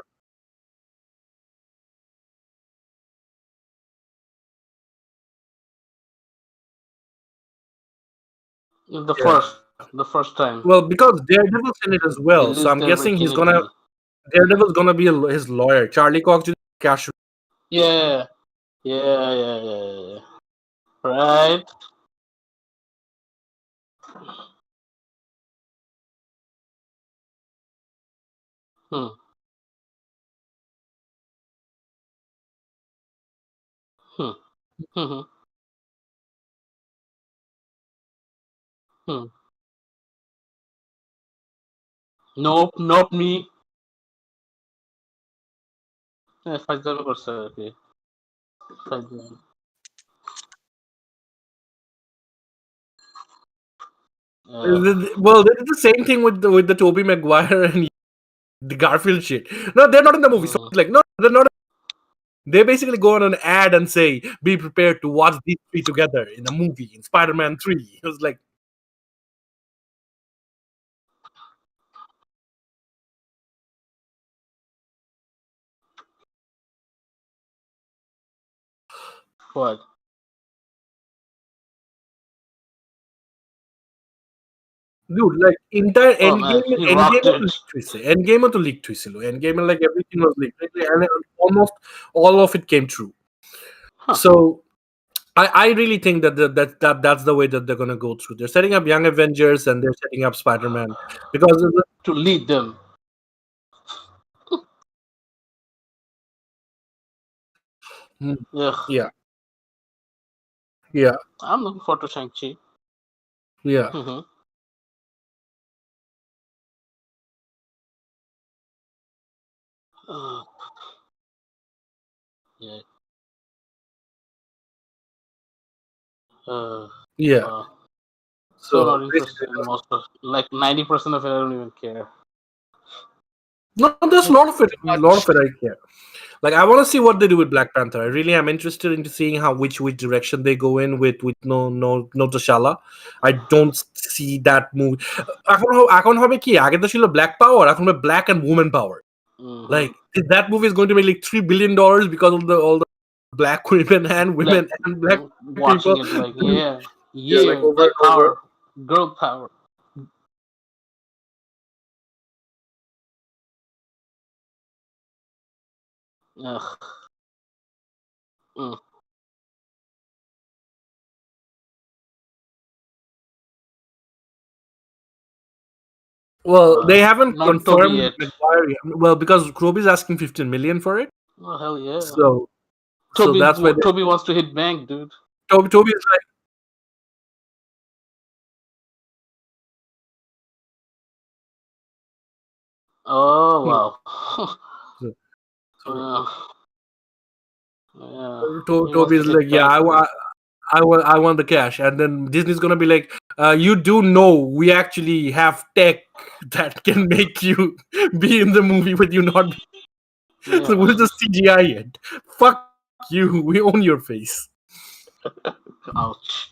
the Yeah. first, the first time Well, because Daredevil's in it as they well, so lose I'm their guessing he's gonna virginity. Daredevil's gonna be his lawyer. Charlie Cox cash. Yeah, yeah, yeah, yeah, yeah. Right. Hmm. Hmm. Hmm. Hmm. Nope, not me. ফাইজলামি করছে আর কি ফাইজলামি। আহ, Well, they did the same thing with the Tobey Maguire and the Garfield shit. No, they're not in the movie. So hmm. it's like, no, they're not. They basically go on an ad and say, "Be prepared to watch these three together in a movie in Spider-Man 3." It was like, What? dude, like entire Oh man, he rocked endgame it. leaked হইছে endgame তো leaked হইছিল endgame like everything was leaked and almost all of it came true. Huh. So I really think that's the way that they're gonna go through. They're setting up Young Avengers and they're setting up Spider-Man because To lead them. Ugh. yeah, yeah, I'm looking forward to Shang-Chi. yeah. Mhm. Uh, yeah. Uh, Yeah. uh, so So not basically, interested in most of, like 90% of it. I don't even care. no, there's a It's lot of it. too A lot of much. it I care. Like I want to see what they do with Black Panther. I really am interested into seeing how which direction they go in with no T'Challa. I don't see that movie. এখন হবে কি আগে তো ছিল Black Power, এখন হবে Black and Woman Power. Mhm. Like that movie is going to make like $3 billion because of all the black women and women Like and black watching people. it, like yeah, Yeah, like yeah, over black and over. power, girl power. Ugh. Mm. Well, they haven't Not Toby confirmed yet. Maguire yet. Well, because Kroby's asking 15 million for it. Oh hell yeah. So that's why Toby wants to hit bank, dude. Toby is like, Oh hmm. wow. So, uh, yeah. He wants Toby to is like, hit yeah, bank, dude. I want the cash, and then Disney's gonna be like, you do know we actually have tech that can make you be in the movie, but you not. So Yeah. we'll just CGI it. Fuck you. We own your face. Ouch.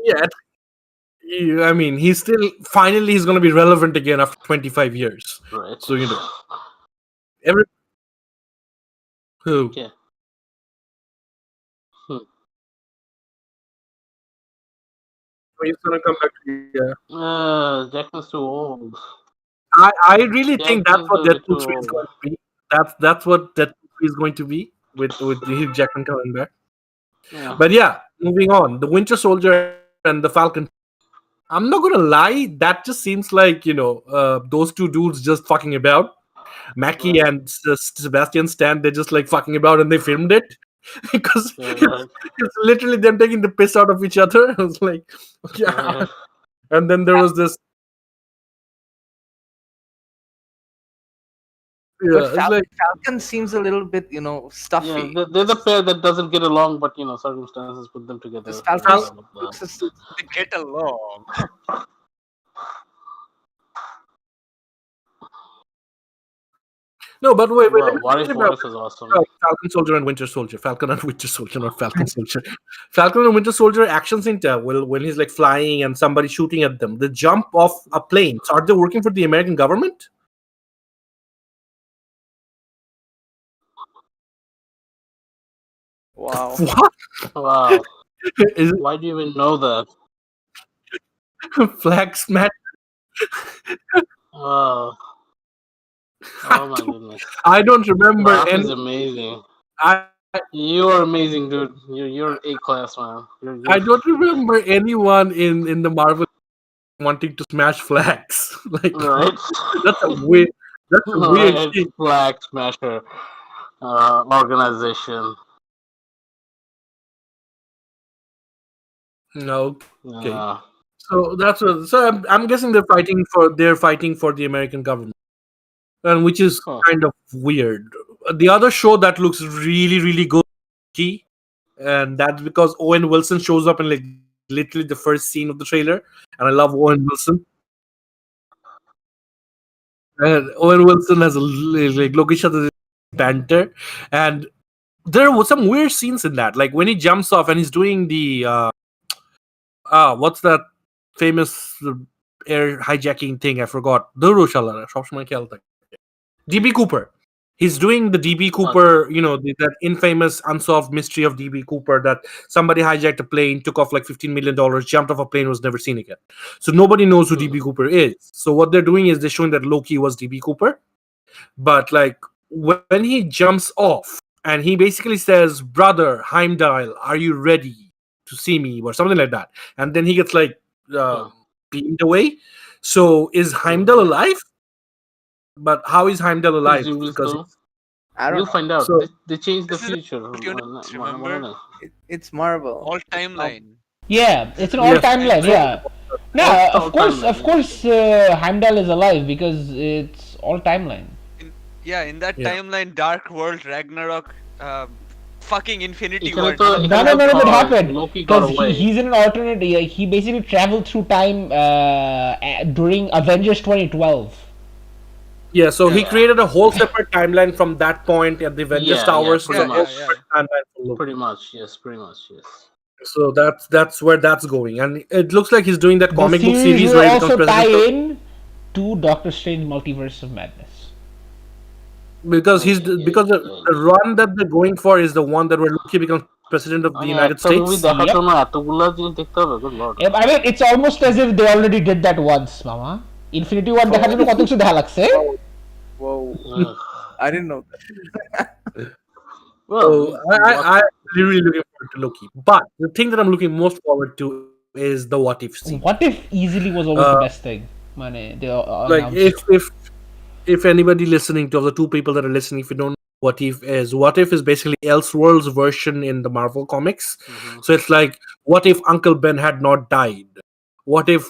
Yeah, I mean, he's still finally he's gonna be relevant again after 25 years. Right. So every who Okay. Hmm. he's gonna come back. Yeah, Jackson's too old. I really think that's Jackson's what a bit too Deadpool 3 is old. going to be. That's what Deadpool 3 is going to be with Hugh Jackman coming back. Yeah. But yeah, moving on. The Winter Soldier and the Falcon. I'm not gonna lie, that just seems like those two dudes just fucking about. Mackie Right. and Sebastian Stan, they're just like fucking about and they filmed it because Right. it's literally them taking the piss out of each other. I was like, yeah. Right. And then there was this, But yeah, it's like, Falcon seems a little bit, Yeah, stuffy. they're the pair that doesn't get along, but circumstances put them together. This You Falcon know, blah, blah, looks just They get along. no, but wait, blah. let me Well, what think if about is awesome? Falcon Soldier and Winter Soldier. Falcon and Winter Soldier, not Falcon Soldier. Falcon and Winter Soldier action scene. Well, when he's like flying and somebody shooting at them, the jump off a plane. So are they working for the American government? wow. What? Wow. Is Why do you even know that? it flag smash? Oh, oh my goodness. I don't remember Ralph any. is amazing. I You're amazing, dude. You're A class, man. I don't remember anyone in the Marvel wanting to smash flags. Like right. that's a weird. That's a weird Right. thing. Flag Smasher organization. No, okay. Uh, So that's what. So I'm guessing they're fighting for the American government, and which is huh. kind of weird. The other show that looks really really good, Key, and that's because Owen Wilson shows up in like literally the first scene of the trailer, and I love Owen Wilson. And Owen Wilson has a like Loki Shaw banter, and there was some weird scenes in that, like when he jumps off and he's doing the what's that famous air hijacking thing? I forgot. DB Cooper. He's doing the DB Cooper, that infamous unsolved mystery of DB Cooper, that somebody hijacked a plane, took off like $15 million, jumped off a plane, was never seen again. So nobody knows who DB Cooper is. So what they're doing is they're showing that Loki was DB Cooper, but like when he jumps off and he basically says, "Brother Heimdall, are you ready to see me?" or something like that, and then he gets like beamed away. So is Heimdall alive? But how is Heimdall alive? Presumably Because so. I don't We'll know. find out. So- They changed the This is a future. universe, remember? It's Marvel. All timeline. Yeah, it's an all Yes. timeline. Yeah. No, All of course, timeline, of course, Heimdall is alive because it's all timeline. In that Yeah. timeline, Dark World, Ragnarok, fucking Infinity He War. cannot- none of he No, that no, no, no, cannot- that happened Loki got because away. he's in an alternate. He basically traveled through time during Avengers 2012. Yeah, so he Yeah. created a whole separate timeline from that point at the Avengers Yeah, Towers. pretty to a whole much. separate timeline for Loki. Pretty much, yes. So that's where that's going, and it looks like he's doing that The comic book series series will where he also becomes tie president. in to Doctor Strange Multiverse of Madness. Because because the Yeah. run that they're going for is the one that where Loki becomes president of the United একটা movie States. দেখার Yep. জন্য এতগুলা জিনিস দেখতে হবে, good lord. I mean, it's almost as if they already did that once, Mama. Infinity War দেখার জন্য কত কিছু দেখা লাগছে? Whoa, Ugh. I didn't know that. Well, So I'm really looking forward to Loki. But the thing that I'm looking most forward to is the what if scene. What if easily was always the best thing? Mane, they Like announced. if anybody listening, to the two people that are listening, if you don't know what if is basically Elseworlds version in the Marvel comics. So it's like, what if Uncle Ben had not died? What if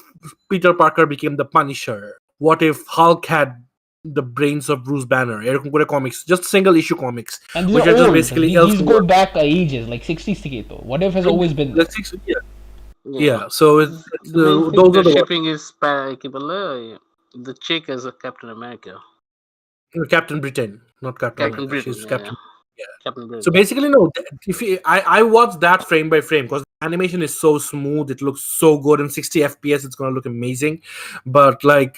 Peter Parker became the Punisher? What if Hulk had the brains of Bruce Banner? এরকম করে comics, just single issue comics, And these which are are just old. basically These go Elseworlds. back ages, like 60s থেকে তো. What if has always been there? Yeah, so it's The main thing those are they're the shipping is কি বলে, the chick as a Captain America. Captain Britain, not Captain Captain America. Britain. She's Yeah. Captain. Captain Britain. So basically, no. If you, I watched that frame by frame because the animation is so smooth, it looks so good in 60 FPS. It's gonna look amazing. But like,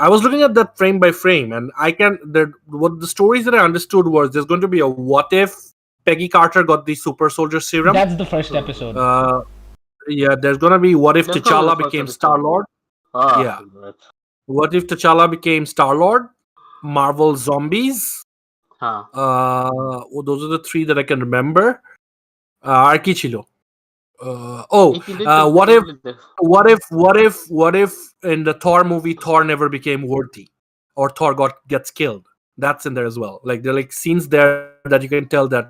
I was looking at that frame by frame, and what the stories that I understood was there's going to be a what if Peggy Carter got the super soldier serum. That's the first episode. Yeah, there's gonna be what if That's not T'Challa the first became episode. Star Lord. Yeah. Right. What if T'Challa became Star Lord? Marvel zombies. Huh. Those are the three that I can remember. আর কি ছিল? What if in the Thor movie Thor never became worthy, or Thor gets killed? That's in there as well. Like there are like scenes there that you can tell that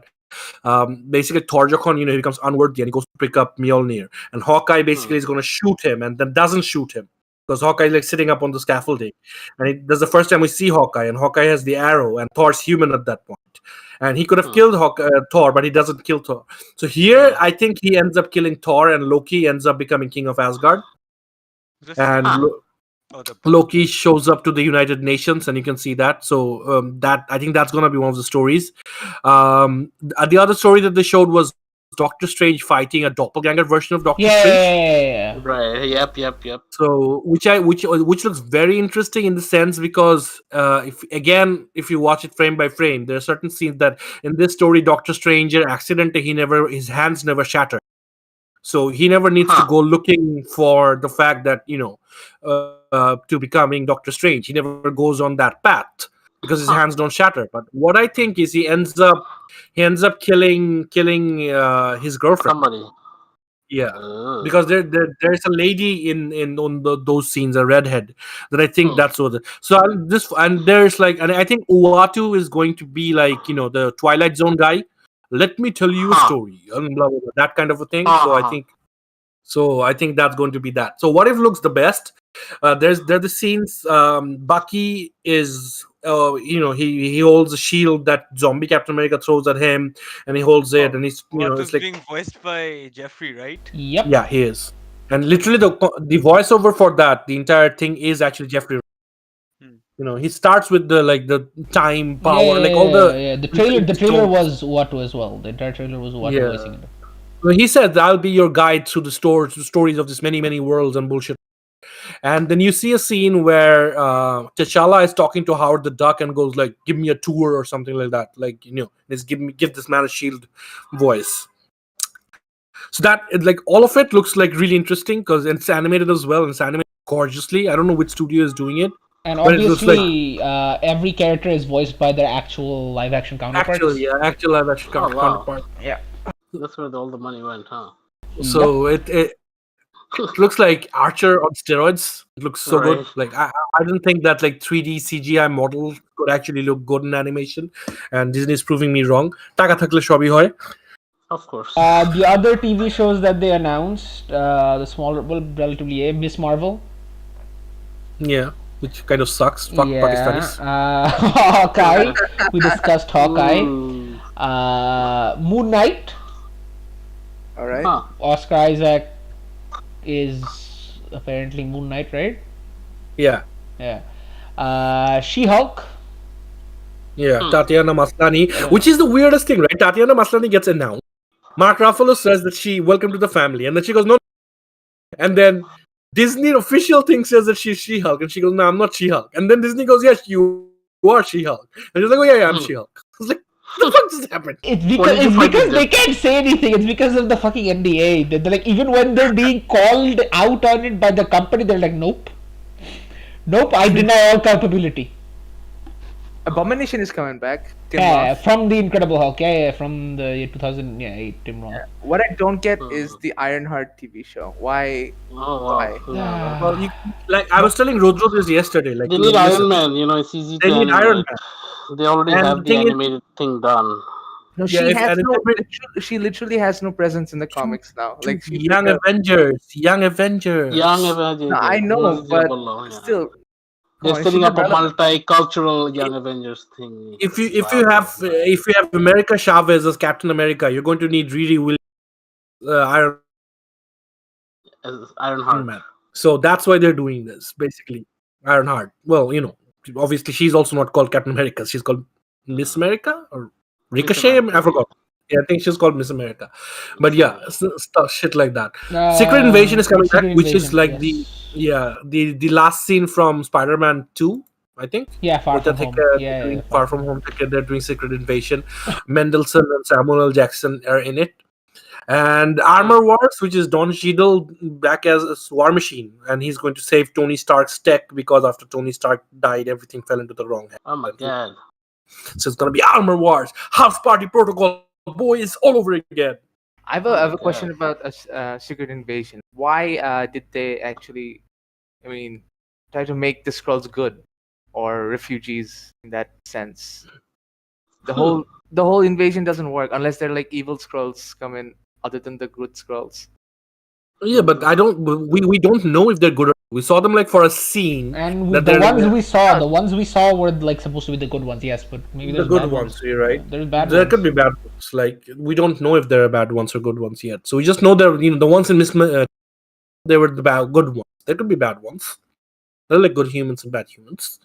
basically Thor যখন he becomes unworthy and he goes to pick up Mjolnir, and Hawkeye basically is going to shoot him and then doesn't shoot him because Hawkeye is like sitting up on the scaffolding, and that's the first time we see Hawkeye, and Hawkeye has the arrow, and Thor's human at that point, and he could have killed Thor, but he doesn't kill Thor. So here I think he ends up killing Thor, and Loki ends up becoming king of Asgard, and Loki shows up to the United Nations, and you can see that. So that I think that's going to be one of the stories. The other story that they showed was Doctor Strange fighting a doppelganger version of Doctor Strange. Yeah. Right. Yep. So which looks very interesting in the sense because if you watch it frame by frame, there are certain scenes that in this story Doctor Strange accidentally his hands never shatter. So he never needs to go looking for the fact that to becoming Doctor Strange. He never goes on that path because his hands don't shatter. But what I think is he ends up killing his girlfriend. Somebody. Yeah, because there's a lady in those scenes, a redhead, that I think that's what. There's like, and I think Uatu is going to be like the Twilight Zone guy. Let me tell you a story, and blah, blah, blah, that kind of a thing. So I think that's going to be that. So what if looks the best? There are the scenes. Bucky is he holds a shield that zombie Captain America throws at him, and he holds it, and he's it's like being voiced by Jeffrey, right? Yep. Yeah, he is, and literally the voiceover for that, the entire thing is actually Jeffrey. He starts with the time power, all the The trailer was Uatu as well. The entire trailer was Uatu voicing it. Well, he said, "I'll be your guide through the stories of this many worlds and bullshit." And then you see a scene where T'Challa is talking to Howard the Duck and goes like, "Give me a tour" or something like that. Like, just give this man a shield voice. So that like all of it looks like really interesting because it's animated as well, and it's animated gorgeously. I don't know which studio is doing it, And but it looks like obviously, every character is voiced by their actual live-action counterparts. actual live action Oh, wow. counterpart. Yeah. That's where all the money went, huh? So it looks like Archer on steroids. It looks so good. Right. Like I didn't think that like 3D CGI models could actually look good in animation, and Disney is proving me wrong. Taka thakle shobi hoy. Of course. The other TV shows that they announced, the smaller, well, relatively, Miss Marvel. Yeah, which kind of sucks. Fuck Pakistanis. Hawkeye. We discussed Hawkeye. Ooh. Moon Knight. All right. Huh. Oscar Isaac is apparently Moon Knight, right? Yeah. Yeah. She-Hulk. Yeah, Tatiana Maslany, which is the weirdest thing, right? Tatiana Maslany gets announced. Mark Ruffalo says that welcome to the family, and then she goes, no. And then Disney official thing says that she's She-Hulk, and she goes, no, I'm not She-Hulk. And then Disney goes, yes, you are She-Hulk. And she's like, oh yeah, I'm She-Hulk. I was like, what the fuck just happened? It's because they can't say anything. It's because of the fucking NDA. They're like, even when they're being called out on it by the company, they're like, nope, I deny all culpability. Abomination is coming back. Tim Yeah, Roth. from the Incredible Hulk. Yeah, from the 2008 Tim Roth. What I don't get is the Ironheart TV show. Why? Oh, wow. Why? Yeah. Well, like I was telling Rodro this yesterday. Like They need Iron Man, it's easy They to need Iron animate. Man. They already And have the the thing is- animated thing done. No, Yeah, she literally has no presence in the comics now. Like she Young Avengers. Young Avengers. No, I know, but still, they're come on, setting she's up a irrelevant. multicultural Young Avengers thing. If you have America Chavez as Captain America, you're going to need Riri Williams, Iron Ironheart. Man. So that's why they're doing this, basically. Ironheart. Well, obviously she's also not called Captain America. She's called Miss America or Ricochet. America, I forgot. Yeah, I think she's called Miss America. But yeah, stuff shit like that. Uh, Secret Invasion is coming back, Secret which is Invasion, like yes. the last scene from Spider-Man 2, I think. Yeah, Far Which I From think Home. they're Yeah, doing yeah, Far From Home. They're doing Secret Invasion. Mendelssohn and Samuel L. Jackson are in it. And Armor Wars, which is Don Cheadle back as a War Machine, and he's going to save Tony Stark's tech because after Tony Stark died, everything fell into the wrong hands. Oh my god. So it's gonna be Armor Wars, House Party Protocol, boys, all over again. I have a question about Secret Invasion. Why did they actually, try to make the Skrulls good or refugees in that sense? The whole invasion doesn't work unless they're like evil Skrulls come in, other than the good Skrulls. Yeah, but we don't know if they're good or we saw them like for a scene. And that the they're ones like- the ones we saw were like supposed to be the good ones, yes, but maybe the there's good bad ones, you're right. There's bad There ones. could be bad ones. Like we don't know if they're bad ones or good ones yet. So we just know they're the ones in they were the good ones. There could be bad ones. They're like good humans and bad humans.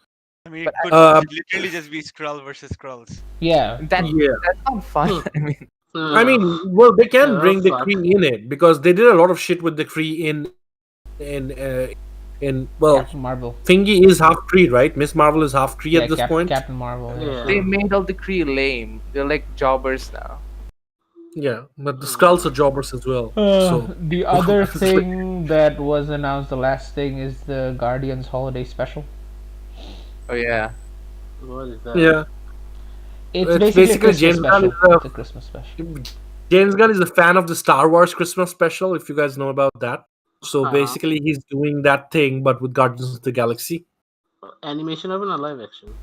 I mean, But it could literally just be Skrull versus Skrulls. Yeah. That's not fun. I mean, well, they can Yeah, bring the that Kree in it because they did a lot of shit with the Kree in Captain Marvel. Thingy is half Kree, right? Miss Marvel is half Kree Yeah, at this point. Captain Marvel. Yeah. They made all the Kree lame. They're like jobbers now. Yeah, but the Skrulls are jobbers as well. The other thing that was announced, the last thing, is the Guardians Holiday Special. Oh yeah. What is that? Yeah, It's It's basically a basically Christmas James Gunn special. is It's a Christmas special. James Gunn is a fan of the Star Wars Christmas special. If you guys know about that, so Uh-huh. basically he's doing that thing, but with Guardians of the Galaxy. Animation or live action?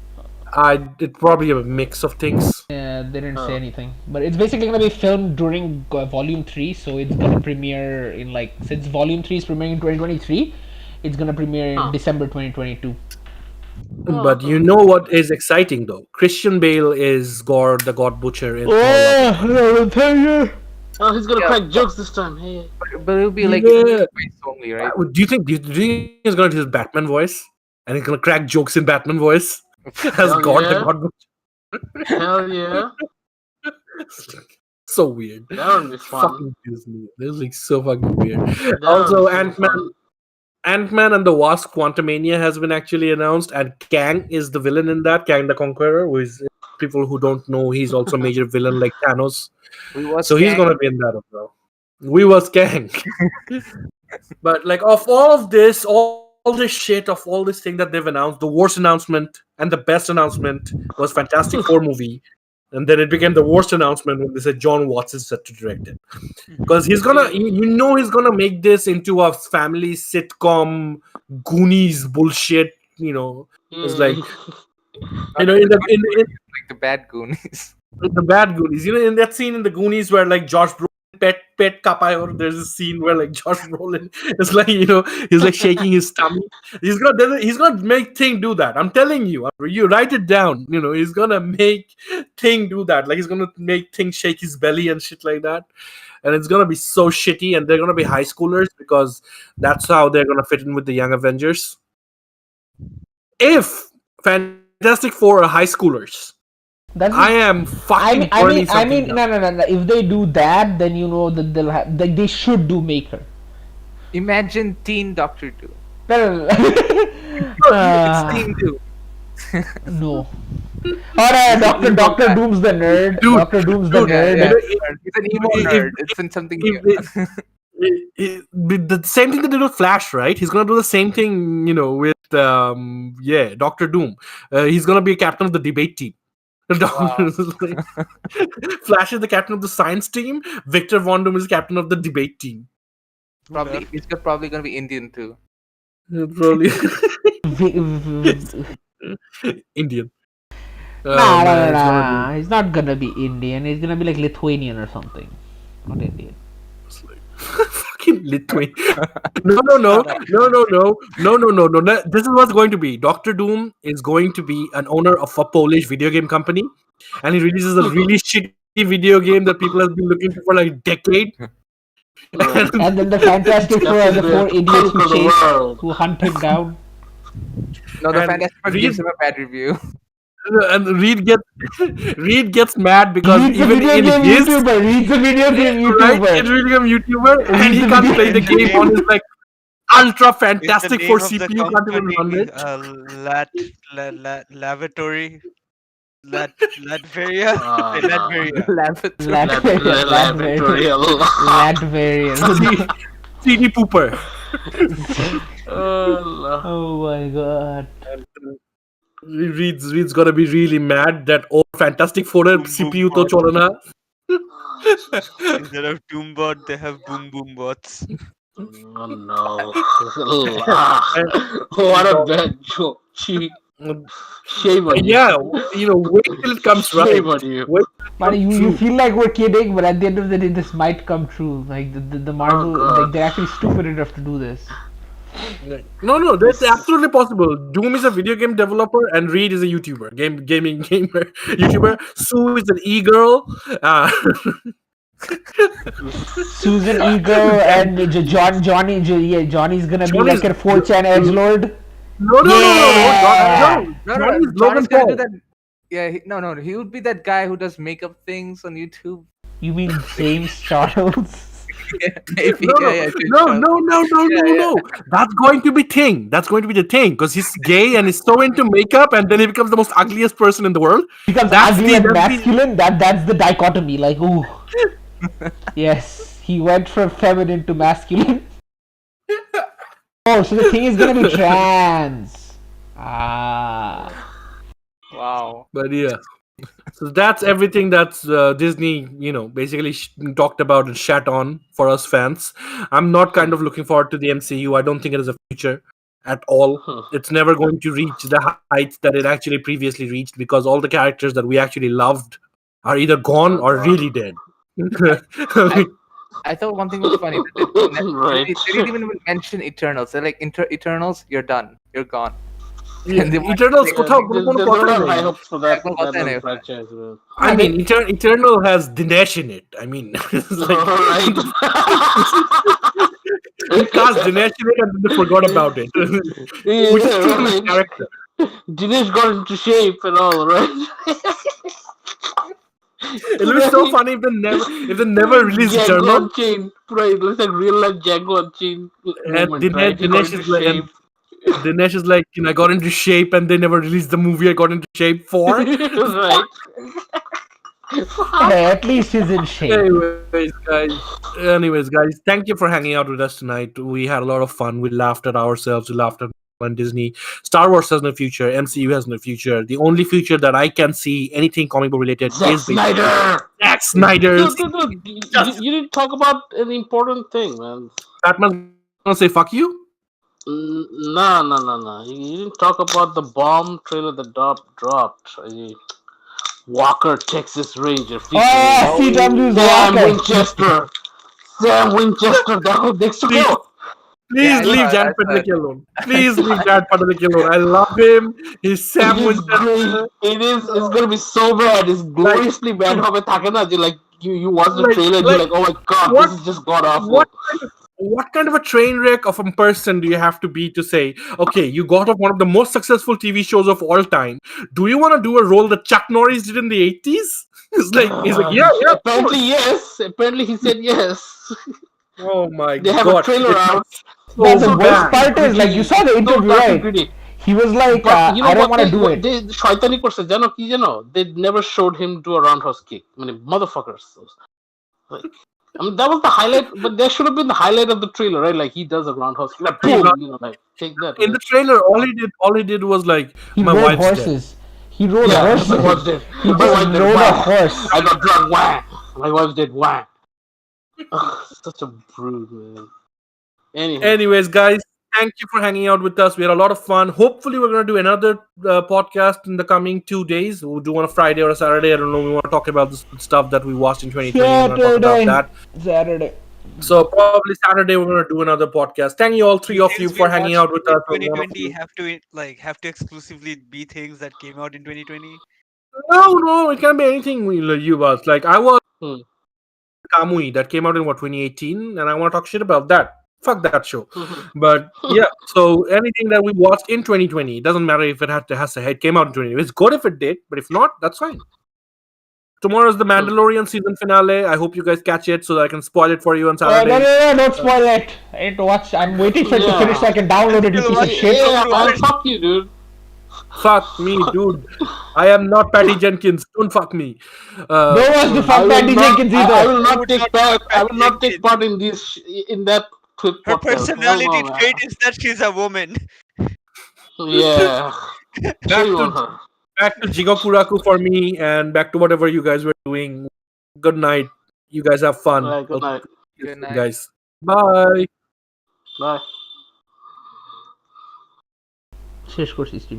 It's probably a mix of things. Yeah, they didn't say anything, but it's basically gonna be filmed during Volume 3, so it's gonna premiere in since Volume 3 is premiering in 2023, it's gonna premiere in December 2022. But you know what is exciting though? Christian Bale is God, the God Butcher in Thor Love and Oh, he's gonna Yeah. crack jokes this time. Hey. But it'll be like Yeah. voice only, right? Do you think he's gonna do his Batman voice and he's gonna crack jokes in Batman voice as Hell God, yeah. the God Butcher? Hell yeah. So weird. That would be fun. Fucking Disney. This is like so fucking weird. That would Also, be so fun. Ant-Man and the Wasp: Quantumania has been actually announced, and Kang is the villain in that. Kang the Conqueror, who is, people who don't know, he's also a major villain like Thanos. We was So he's gang. gonna be in that as well. We was Kang. But like, of all of this, all this shit, of all this thing that they've announced, the worst announcement and the best announcement was Fantastic Four movie, and then it became the worst announcement when they said John Watts is set to direct it, because he's gonna, he's gonna make this into a family sitcom, Goonies bullshit. It's like, in Like the bad Goonies. the bad Goonies. In that scene in the Goonies where like Josh Brolin pet kapai, there's a scene where like Josh Brolin is like, he's like shaking his tummy. He's gonna make Thing do that. I'm telling you. You write it down. He's gonna make Thing do that. Like, he's gonna make Thing shake his belly and shit like that. And it's gonna be so shitty. And they're gonna be high schoolers, because that's how they're gonna fit in with the Young Avengers. If Fantastic Four are high schoolers, I am fucking burning something down. No. If they do that, then that they'll have. Like, they should do Maker. Imagine Teen Doctor 2. No. It's Teen 2. No. Alright, Doctor Doom's the nerd. Dude, Doctor Doom's the nerd. It's an emo nerd. It's in something new. The same thing that they did with Flash, right? He's gonna do the same thing, with Doctor Doom. He's gonna be a captain of the debate team. Wow. Flash is the captain of the science team. Victor Von Doom is the captain of the debate team. He's probably gonna be Indian too. Probably Indian. Nah. He's not gonna be Indian. He's gonna be like Lithuanian or something. Not Indian. Fucking Lithuanian. No. This is what's going to be. Dr. Doom is going to be an owner of a Polish video game company, and he releases a really shitty video game that people have been looking for like a decade. And then the Fantastic Four are the four idiots who hunt him down. No, the And Fantastic Four gives him a bad review. And Reed gets mad because Reed's a even video in game his YouTuber. Reed's a video game right, YouTuber. he's really a YouTuber, and he He's a can't video play the game. game on his like ultra fantastic Is for the name of the CPU, can't even run company, it. Lavatory, Latveria, Latveria. CD pooper. Oh my god. Reed's gonna be really mad that Fantastic Four Boom, CPU boom, to cholna. instead of Doombot, they have Boom Boom Bots. Oh no. What a bad joke. Shame on you. Yeah, wait till it comes right. Shame on you. But you feel like we're kidding, but at the end of the day, this might come true. Like the Marvel, like they're actually stupid enough to do this. No, that's absolutely possible. Doom is a video game developer, and Reed is a YouTuber, gaming gamer, YouTuber. Sue is an e-girl. Susan Eagle and Johnny's gonna be like a 4chan edgelord. No. Johnny's Logan Johnny's gonna Paul. do that. Yeah, he would be that guy who does makeup things on YouTube. You mean James Charles? Yeah, maybe. No. That's going to be Thing. That's going to be the Thing, because he's gay and he's so into makeup, and then he becomes the most ugliest person in the world. Becomes ugly and masculine. That's the dichotomy. Like, ooh. Yes, he went from feminine to masculine. Oh, so the Thing is gonna be trans. Ah. Wow. But yeah, so that's everything that's Disney, basically talked about and shat on for us fans. I'm not kind of looking forward to the MCU. I don't think it has a future at all. It's never going to reach the heights that it actually previously reached, because all the characters that we actually loved are either gone or really dead. I thought one thing was funny. They didn't even mention Eternals. They're like, Eternals, you're done. You're gone. And Eternals, high hopes for that franchise. I mean, Eternal has Dinesh in it. I mean, it's like, they cast Dinesh in it and then they forgot about it. Which is true to his character. Dinesh got into shape and all, right? It looks so funny if they never release Django journal. on chain. Right, it looks like real life Django on chain And moment, right? He got Dinesh into is like, shape. Dinesh is like, I got into shape, and they never released the movie I got into shape for. Right. Hey, at least he's in shape. Anyways, guys, thank you for hanging out with us tonight. We had a lot of fun. We laughed at ourselves. We laughed at Disney. Star Wars has no future. MCU has no future. The only future that I can see anything comic book related Zack is basically Snyder. Zack Snyder's. Dude, you didn't talk about an important thing, man. Batman's gonna say fuck you. No. You didn't talk about the bomb trailer that dropped. Walker, Texas Ranger. Oh, CW's Sam Walker. Winchester. Sam Winchester. That next to Please, go. please I leave saw it, Jan I saw it. Padalecki alone. Please leave Jan Padalecki alone. I love him. He's Sam It is Winchester. great. It is. It's gonna be so bad. It's gloriously bad. How you watch the trailer and you're like, oh my god, what- this is just god awful. What kind of a train wreck of a person do you have to be to say, okay, you got off one of the most successful TV shows of all time. Do you want to do a role that Chuck Norris did in the 80s? He's like, yeah. Apparently yes. Apparently he said yes. Oh my They have god. a trailer It's out. But the so worst bad. part is, like, you saw the interview, dark and right? gritty. He was like, But you know I don't what? want to do it. They শয়তানি করছে জানো কি জানো? They never showed him do a roundhouse kick. Motherfuckers. Like, that was the highlight, but that should have been the highlight of the trailer, right? Like he does a roundhouse kick, like boom, like take that. In the trailer, all he did was like, He my rode wife's dead. horses. He rode Yeah, horses. my wife's dead. He My just wife's dead. rode a Wah. horse. I got drunk. Wah. My wife's dead. Wah. Such a brood, man. Anyways, guys, thank you for hanging out with us. We had a lot of fun. Hopefully, we're going to do another podcast in the coming 2 days. We'll do on a Friday or a Saturday. I don't know. We want to talk about the stuff that we watched in 2020. We want to talk about that. Saturday. So probably Saturday we're going to do another podcast. Thank you all three of you Things for we hanging watched out with in us. 2020 have to exclusively be things that came out in 2020. No, it can be anything you watch. Like I watched Hmm. Kamui that came out in 2018, and I want to talk shit about that. Fuck that show. But yeah, so anything that we watched in 2020, it doesn't matter if it came out in 2020. It's good if it did, but if not, that's fine. Tomorrow is the Mandalorian season finale. I hope you guys catch it so that I can spoil it for you on Saturday. No, don't spoil it. I need to watch. I'm waiting for it to finish so I can download it. You piece of shit. Yeah, fuck you, dude. Fuck me, dude. I am not Patty Jenkins. Don't fuck me. Don't watch the fuck Patty Jenkins either. I will not take part. I will not take part in this. In that. Thwip Her podcast. personality No, trait is that she's a woman. Yeah. Shame on her. Back to Jigokuraku for me, and back to whatever you guys were doing. Good night. You guys have fun. Alright, good night. Good night. Guys. Bye. Bye. শেষ করছি stream.